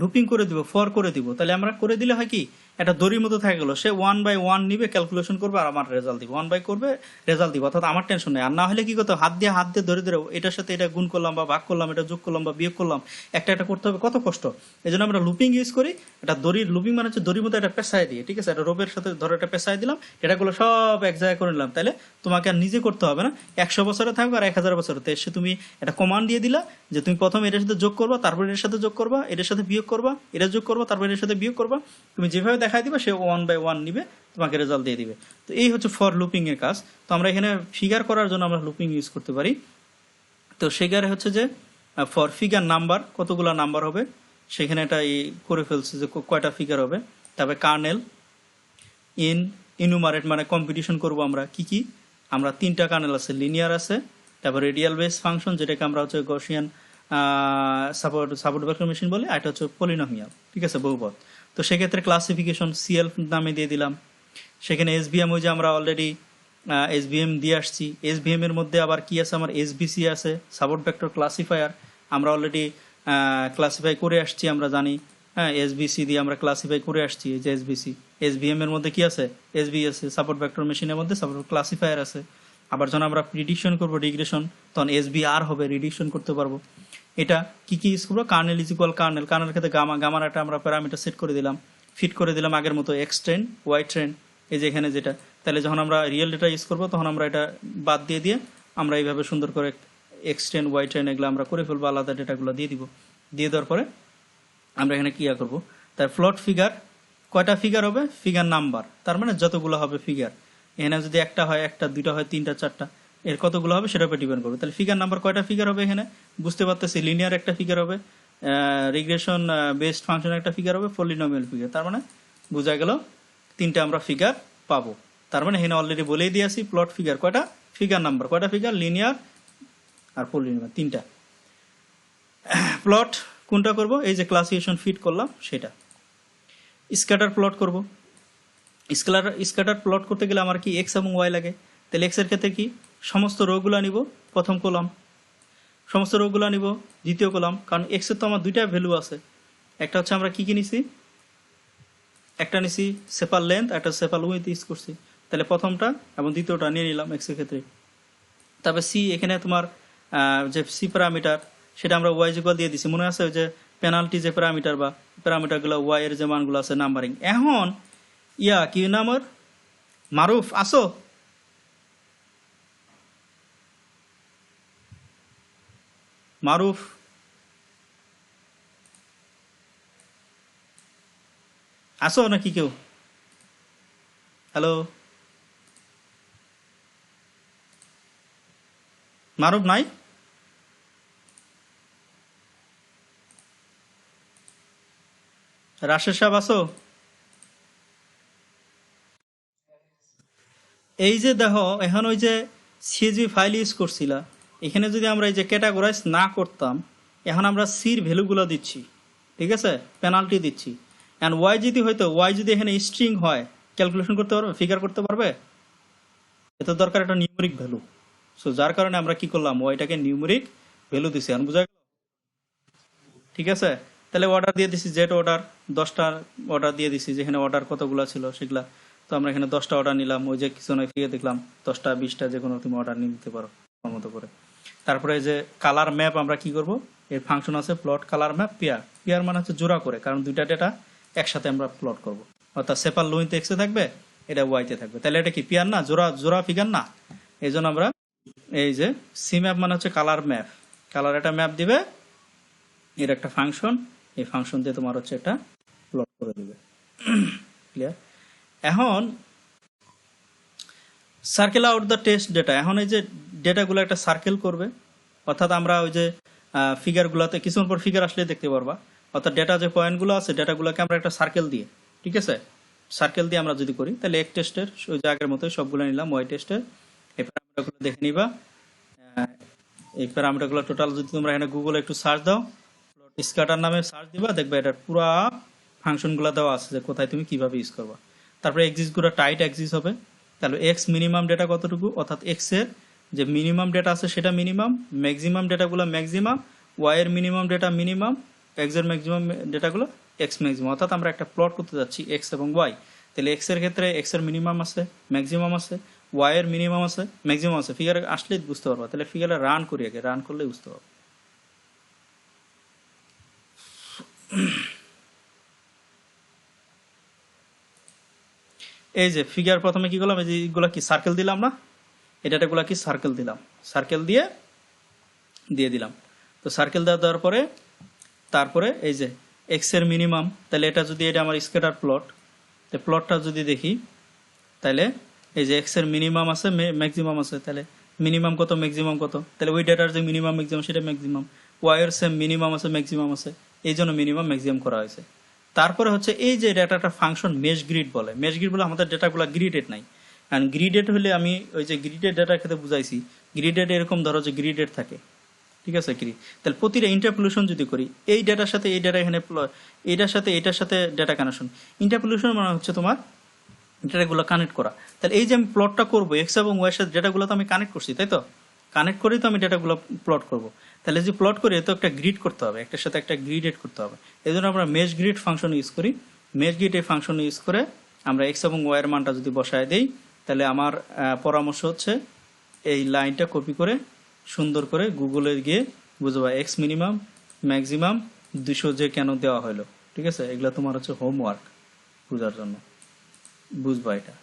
লুপিং করে দিব, ফর করে দিব। তাহলে আমরা করে দিলে হয় কি, একটা দড়ির মতো থাকে গেলো, সে ওয়ান বাই ওয়ান নিবে, ক্যালকুলেশন করবে, আর আমার রেজাল্ট দিব, ওয়ান বাই করবে রেজাল্ট দিব। অর্থাৎ আমার টেনশন নেই। আর না হলে কি করতে, হাত দিয়ে ধরে ধরে এটার সাথে এটা গুণ করলাম বা ভাগ করলাম, এটা যোগ করলাম বা বিয়োগ করলাম, একটা একটা করতে হবে, কত কষ্ট। এই জন্য আমরা লুপিং ইউজ করি। এটা দড়ির লুপিং মানে হচ্ছে দড়ির মতো একটা পেঁচাই দিয়ে, ঠিক আছে, এটা রোপের সাথে ধরে একটা পেঁচাই দিলাম, এটাগুলো সব এক জায়গায় করে নিলাম। তাহলে তোমাকে আর নিজে করতে হবে না, 100 বছরে থাকবে আর 1000 বছরে, তো এসে তুমি একটা কমান্ড দিয়ে দিলা যে তুমি প্রথম এটার সাথে যোগ করবা, তারপর এর সাথে যোগ করবা, এটার সাথে বিয়োগ করবা, এটা যোগ করবা, তারপর এর সাথে বিয়োগ করবা। তুমি যেভাবে দেখাই দিবা সে ওয়ান বাই ওয়ান নিবে, তোমাকে রেজাল্ট দিয়ে দিবে। তো এই হচ্ছে ফর লুপিং এর কাজ। তো আমরা এখানে ফিগার করার জন্য আমরা লুপিং ইউজ করতে পারি। তো সেখানে হচ্ছে যে ফর ফিগার নাম্বার, কতগুলো নাম্বার হবে সেখানে এটা করে ফেলছে যে কয়টা ফিগার হবে। তারপরে কার্নেল ইনুমারেট মানে কম্পিটিশন করব আমরা কি কি। আমরা 3টা কার্নেল আছে, লিনিয়ার আছে, তারপর রেডিয়াল বেস ফাংশন যেটাকে আমরা হচ্ছে গসিয়ান সাপোর্ট ভেক্টর মেশিন বলি, আর এটা হচ্ছে পলিনোমিয়াল, ঠিক আছে, বহুপদ। তো সেক্ষেত্রে ক্লাসিফিকেশন সিএল নামে দিয়ে দিলাম। সেখানে এসবিএম, ওই যে আমরা অলরেডি এসবিএম দিয়ে আসছি। এসবিএম এর মধ্যে আবার কি আছে, আমার এসবিসি আছে, সাপোর্ট ভেক্টর ক্লাসিফায়ার, আমরা অলরেডি ক্লাসিফাই করে আসছি, আমরা জানি। হ্যাঁ, এসবিসি দিয়ে আমরা ক্লাসিফাই করে আসছি, এই যে এসবিসি। এসবিএম এর মধ্যে কি আছে, এসবি আছে, সাপোর্ট ভেক্টর মেশিনের মধ্যে সাপোর্ট ক্লাসিফায়ার আছে। আবার যখন আমরা প্রিডিকশন করবো রিগ্রেশন, তখন এসবি আর হবে, রিডিকশন করতে পারবো। এটা কি কি ইউজ করবো, kernel is equal kernel, kernel ক্ষেত্রে গামার একটা আমরা প্যারামিটার সেট করে দিলাম, ফিট করে দিলাম আগের মতো এক্স ট্রেন ওয়াই ট্রেন, এই যে এখানে যেটা। তাহলে যখন আমরা রিয়েল ডেটা ইউজ করবো তখন আমরা এটা বাদ দিয়ে আমরা এইভাবে সুন্দর করে এক্স ট্রেন ওয়াই ট্রেন এগুলো আমরা করে ফেলবো, আলাদা ডেটাগুলো দিয়ে দিব। দিয়ে দেওয়ার পরে আমরা এখানে কি করবো, তার প্লট ফিগার, কয়টা ফিগার হবে, ফিগার নাম্বার, তার মানে যতগুলো হবে ফিগার। এখানে যদি একটা হয়, একটা, দুইটা হয়, 3টা, 4টা, এর কতগুলো হবে সেটার উপর ডিপেন্ড করবে। তাহলে ফিগার নাম্বার কয়টা ফিগার হবে এখানে বুঝতে পারতেছি, লিনিয়ার একটা ফিগার হবে, রিগ্রেশন বেসড ফাংশনের একটা ফিগার হবে, পলিনোমিয়াল ফিগার। তার মানে বোঝা গেল তিনটা আমরা ফিগার পাবো। তার মানে এখানে অলরেডি বলেই দিয়েছি প্লট ফিগার কয়টা, ফিগার নাম্বার কয়টা, ফিগার লিনিয়ার আর পলিনোমিয়াল তিনটা। প্লট কোনটা করব, এই যে ক্লাসিফিকেশন ফিট করলাম সেটা। স্ক্যাটার প্লট করব। স্ক্যাটার প্লট করতে গেলে আমার কি এক্স এবং ওয়াই লাগে, তাহলে এক্স এর ক্ষেত্রে কি সমস্ত রোগুলা নিব প্রথম কলাম, সমস্ত রোগুলা নিব দ্বিতীয় কলাম, কারণ এক্স এর তো আমার দুইটা ভ্যালু আছে, একটা হচ্ছে আমরা কি নিছি, একটা নিছি সেপার লেন্থ, একটা সেপার উইথ ইউজ করছি, তাহলে প্রথমটা এবং দ্বিতীয়টা নিয়ে নিলাম এক্স এর ক্ষেত্রে। তারপরে সি, এখানে তোমার যে সি প্যারামিটার সেটা আমরা ওয়াই ইকুয়াল দিয়ে দিছি, মনে আছে ওই যে পেনাল্টি যে প্যারামিটার বা প্যারামিটারগুলো ওয়াই এর যে মানগুলো আছে নাম্বারিং। এখন কি নাম ওর, মারুফ আসো, মারুফ আসো নাকি কেউ, হ্যালো মারুফ নাই, রাশেদ সাহেব আসো। এই যে দেখো এখন ওই যে সিএসভি ফাইল ইউজ করছিলা, এখানে যদি আমরা এই যে ক্যাটাগরাইজ না করতাম, এখন আমরা সির ভ্যালুগুলো দিচ্ছি, ঠিক আছে, পেনাল্টি দিচ্ছি। অ্যান্ড ওয়াই যদি হয়তো, ওয়াই যদি এখানে স্ট্রিং হয় ক্যালকুলেশন করতে পারবে, ফিগার করতে পারবে, এত দরকার একটা নিউমেরিক ভ্যালু। সো যার কারণে আমরা কি করলাম, ওয়াইটাকে নিউমেরিক ভ্যালু দিছি। এখন বুঝা গেল, ঠিক আছে। তাহলে অর্ডার দিয়ে দিছি, জেট অর্ডার 10টা অর্ডার দিয়ে দিছি, যেখানে অর্ডার কতগুলো ছিল সেগুলা, তো আমরা এখানে 10টা অর্ডার নিলাম, ওই যে কিছু নয় ফিরে দেখলাম 10টা 20টা যে কোনো তুমি অর্ডার নিয়ে নিতে পারো তোমার মতো করে। তারপরে যে কালার ম্যাপ আমরা কি করব, এর ফাংশন আছে plot colour map pair, pair মানে হচ্ছে জোড়া করে, কারণ দুইটা ডেটা একসাথে আমরা প্লট করব, অর্থাৎ সেপার লোইতে এক্সে থাকবে, এটা ওয়াইতে থাকবে, তাহলে এটা কি পেয়ার না, জোড়া জোড়া ফিগার না। এই জন্য আমরা এই যে সি ম্যাপ মানে হচ্ছে কালার ম্যাপ, কালার একটা ম্যাপ দিবে, এর একটা ফাংশন, এই ফাংশন দিয়ে তোমার হচ্ছে এটা প্লট করে দিবে। ক্লিয়ার। এখন circle out the test data, এখন এই যে ডেটাগুলো একটা সার্কেল করবে, অর্থাৎ আমরা ওই যে ফিগারগুলোতে কিছুক্ষণ পর ফিগার আসলে দেখতে পারবা, অর্থাৎ ডেটা যে পয়েন্টগুলো আছে ডেটাগুলোকে আমরা একটা সার্কেল দিয়ে, ঠিক আছে, সার্কেল দিয়ে আমরা যদি করি, তাহলে এক টেস্টের ওই যে আগের মতোই সবগুলো নিলাম, ওয়াই টেস্টের এই প্যারামিটারগুলো দেখে নিবা। এই প্যারামিটারগুলো টোটাল যদি তোমরা এখানে গুগলে একটু সার্চ দাও, স্ক্যাটার নামে সার্চ দিবা, দেখবে এটার পুরা ফাংশনগুলো দেওয়া আছে যে কোথায় তুমি কিভাবে ইউজ করবা। তারপরে এক্সিসগুলো টাইট এক্সিস হবে, তাহলে এক্স মিনিমাম ডেটা কতটুকু, অর্থাৎ এক্স এর যে মিনিমাম ডেটা আছে সেটা মিনিমাম, ম্যাক্সিমাম ডেটাগুলো ম্যাক্সিমাম, ওয়াই এর মিনিমাম ডেটা মিনিমাম, এক্স এর ম্যাক্সিমাম ডেটাগুলো এক্স ম্যাক্সিমাম, অর্থাৎ আমরা একটা প্লট করতে যাচ্ছি এক্স এবং ওয়াই। তাহলে এক্স এর ক্ষেত্রে এক্স এর মিনিমাম আছে, ম্যাক্সিমাম আছে, ওয়াই এর মিনিমাম আছে, ম্যাক্সিমাম আছে, ফিগারে আসলেই বুঝতে পারবা। তাহলে ফিগারে রান করি, আগে রান করলে বুঝতে পারবো। এই যে ফিগার প্রথমে কি করলাম, এই যে এইগুলা কি সার্কেল দিলাম না, এই ডেটাগুলা কি সার্কেল দিলাম, সার্কেল দিয়ে দিলাম। তো সার্কেল দেওয়ার পরে তারপরে এই যে এক্স এর মিনিমাম, তাহলে এটা যদি এটা আমার স্ক্যাটার প্লট, তো প্লটটা যদি দেখি, তাহলে এই যে এক্স এর মিনিমাম আছে ম্যাক্সিমাম আছে, তাহলে মিনিমাম কত ম্যাক্সিমাম কত, তাহলে ওই ডেটার যে মিনিমাম ম্যাক্সিমাম সেটা ম্যাক্সিমাম, ওয়াই এর সেম মিনিমাম আছে ম্যাক্সিমাম আছে, এই জন্য মিনিমাম ম্যাক্সিমাম করা হয়েছে। তারপরে হচ্ছে এই যে ডেটাটা ফাংশন মেশ গ্রিড বলে, মেশ গ্রিড বলে আমাদের ডেটাগুলো গ্রিডেড নাই, কারণ গ্রিডেড হলে আমি ওই যে গ্রিডেড ডেটার ক্ষেত্রে বুঝাইছি, গ্রিডেড এরকম ধরো যে গ্রিডেড থাকে, ঠিক আছে কি, তাহলে প্রতিটা ইন্টারপোলেশন যদি করি, এই ডেটার সাথে এই ডেটা এখানে, এইটার সাথে এটার সাথে ডেটা কানেকশন, ইন্টারপোলেশন মানে হচ্ছে তোমার ডেটাগুলো কানেক্ট করা। তাহলে এই যে আমি প্লটটা করবো এক্স এবং ওয়াই এর সাথে ডেটাগুলো তো আমি কানেক্ট করছি, তাই তো, কানেক্ট করেই তো আমি ডেটাগুলো প্লট করব। তাহলে যে প্লট করি তো একটা গ্রিড করতে হবে, একটার সাথে একটা গ্রিডেড করতে হবে, এই জন্য আমরা মেশ গ্রিড ফাংশন ইউজ করি। মেশ গ্রিড এই ফাংশন ইউজ করে আমরা এক্স এবং ওয়াই এর মানটা যদি বসায় দেই, তাহলে আমার পরামর্শ হচ্ছে এই লাইনটা কপি করে সুন্দর করে গুগলে গিয়ে বুঝবা এক্স মিনিমাম ম্যাক্সিমাম 200 যে কেন দেওয়া হলো, ঠিক আছে, এগুলো তোমার হচ্ছে হোমওয়ার্ক বোঝার জন্য, বুঝবা এটা।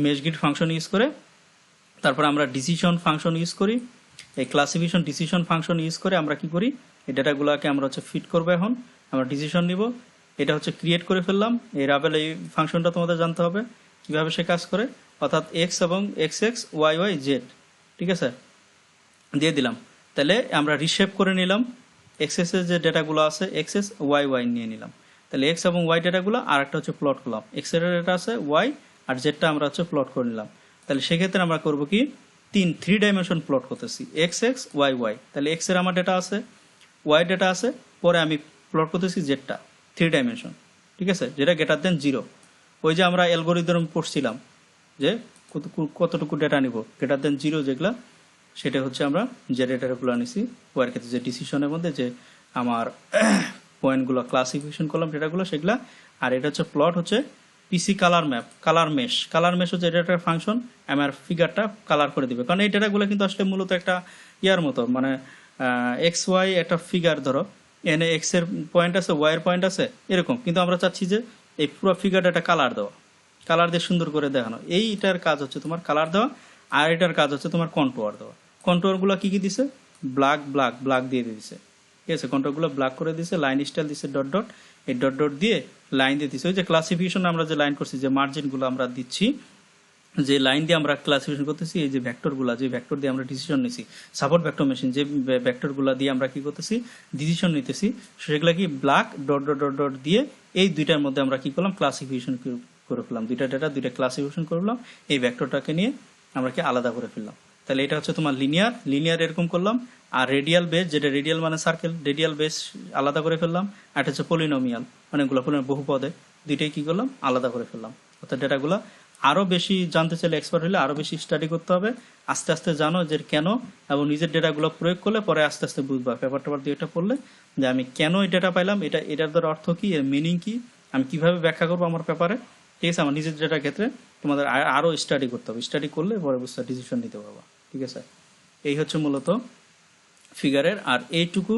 মেশ গ্রিড ফাংশন ইউজ করে তারপর আমরা ডিসিশন ফাংশন ইউজ করি, এই ক্লাসিফিকেশন ডিসিশন ফাংশন ইউজ করে আমরা কি করি, এই ডেটাগুলোকে আমরা হচ্ছে ফিট করবো। এখন আমরা ডিসিশন নিব, এটা হচ্ছে ক্রিয়েট করে ফেললাম। এই রাবেল এই ফাংশনটা তোমাদের জানতে হবে কিভাবে সে কাজ করে, অর্থাৎ এক্স এবং X X Y Y Z, ঠিক আছে, দিয়ে দিলাম। তাহলে আমরা রিশেপ করে নিলাম এক্সএস এর যে ডেটাগুলো আছে এক্সএস ওয়াই ওয়াই নিয়ে নিলাম, তাহলে এক্স এবং ওয়াই ডেটাগুলো, আর একটা হচ্ছে প্লট করলাম, এক্স এর ডেটা আছে ওয়াই আর জেডটা আমরা হচ্ছে প্লট করে নিলাম। তাহলে সেক্ষেত্রে আমরা করব কি থ্রি ডাইমেনশন প্লট করতেছি, এক্স এক্স ওয়াই ওয়াই। তাহলে এক্স এর আমার ডেটা আছে, ওয়াই ডেটা আছে, পরে আমি প্লট করতেছি জেডটা থ্রি ডাইমেনশন, ঠিক আছে, যেটা গ্রেটার দেন 0। ওই যে আমরা অ্যালগরিদম পড়ছিলাম যে কতটুকু ডেটা নিব গ্রেটার দেন 0 যেগুলা, সেটা হচ্ছে আমরা যে ডেটাগুলো নিছি ওয়ার ক্ষেত্রে যে ডিসিশনের মধ্যে যে আমার পয়েন্টগুলো ক্লাসিফিকেশন করলাম ডেটাগুলো সেগুলা। আর এটা হচ্ছে প্লট হচ্ছে পিসি কালার ম্যাপ, কালার মেশ হচ্ছে এটা একটা ফাংশন, আমার ফিগারটা কালার করে দিবে। কারণ এই ডেটাগুলো কিন্তু আসলে মূলত একটা ইয়ার মতো, মানে এক্স ওয়াই একটা ফিগার, ধরো এনে এক্স এর পয়েন্ট আছে ওয়াই এর পয়েন্ট আছে এরকম, কিন্তু আমরা চাচ্ছি যে এই পুরো ফিগারটা একটা কালার দেওয়া, কালার দিয়ে সুন্দর করে দেখানো। এইটার কাজ হচ্ছে তোমার কালার দেওয়া, আর এটার কাজ হচ্ছে তোমার কন্ট্রোয়ার দেওয়া। কন্ট্রোয়ারগুলো কি কি দিছে, ব্ল্যাক দিয়ে দিছে, ঠিক আছে, কন্ট্রোলগুলো ব্ল্যাক করে দিছে, লাইন স্টাইল দিছে ডট ডট, এই ডট ডট দিয়ে লাইন দিয়ে দিছে। ওই যে ক্লাসিফিকেশন আমরা যে লাইন করছি, যে মার্জিনগুলো আমরা দিচ্ছি, যে লাইন দিয়ে আমরা ক্লাসিফিকেশন করতেছি, এই যে ভেক্টরগুলো, যে ভেক্টর দিয়ে আমরা ডিসিশন নিছি, সাপোর্ট ভেক্টর মেশিন, যে ভেক্টরগুলো দিয়ে আমরা কি করতেছি ডিসিশন নিতেছি, সেগুলো কি black dot dot dot dot দিয়ে এই দুইটার মধ্যে আমরা কি করলাম ক্লাসিফিকেশন করে ফেললাম, দুইটা ডেটা দুইটা ক্লাসিফিকেশন করলাম, এই ভেক্টরটাকে নিয়ে আমরা কি আলাদা করে ফেললাম। তাহলে এটা হচ্ছে তোমার লিনিয়ার এরকম করলাম। আর রেডিয়াল বেস, যেটা রেডিয়াল মানে সার্কেল, রেডিয়াল বেস আলাদা করে ফেললাম। আর এটা হচ্ছে পলিনোমিয়াল, অনেকগুলো বহুপদে, দুইটাই কি করলাম আলাদা করে ফেললাম। অর্থাৎ ডেটাগুলো আরো বেশি জানতে চাইলে, এক্সপার্ট হলে আরো বেশি স্টাডি করতে হবে, আস্তে আস্তে জানো যে কেন, এবং নিজের ডেটাগুলো প্রয়োগ করলে পরে আস্তে আস্তে বুঝবা, পেপার টেপার দিয়ে এটা পড়লে যে আমি কেন এই ডেটা পাইলাম, এটার দ্বারা অর্থ কি, এর মিনিং কি, আমি কিভাবে ব্যাখ্যা করবো আমার পেপারে, ঠিক আছে। আমার নিজের ডেটার ক্ষেত্রে তোমাদের আরো স্টাডি করতে হবে, স্টাডি করলে পরে বুঝতে ডিসিশন নিতে পারবা, ঠিক আছে। এই হচ্ছে মূলত ফিগারের। আর এইটুকু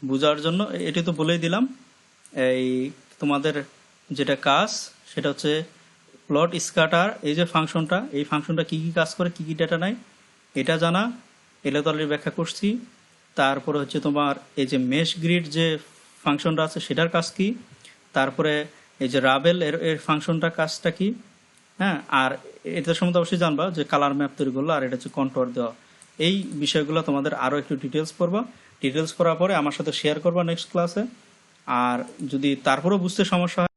বোঝার জন্য এটি তো বলেই দিলাম, এই তোমাদের যেটা কাজ সেটা হচ্ছে প্লট স্ক্যাটার, এই যে ফাংশনটা, এই ফাংশনটা কি কি কাজ করে, কি কি ডেটা নেয় এটা জানা, এটা তো অলরেডি ব্যাখ্যা করছি। তারপরে হচ্ছে তোমার এই যে মেশ গ্রিড যে ফাংশনটা আছে সেটার কাজ কি, তারপরে এই যে রাবেল এর ফাংশনটা কাজটা কি, হ্যাঁ। আর এটার সম্বন্ধে অবশ্যই জানবা যে কালার ম্যাপ তৈরি করলো, আর এটা হচ্ছে কন্ট্রোল দেওয়া। এই বিষয়গুলো তোমাদের আরো একটু ডিটেলস পড়বা, ডিটেলস পড়ার পরে আমার সাথে শেয়ার করবা নেক্সট ক্লাসে। আর যদি তারপরেও বুঝতে সমস্যা হয়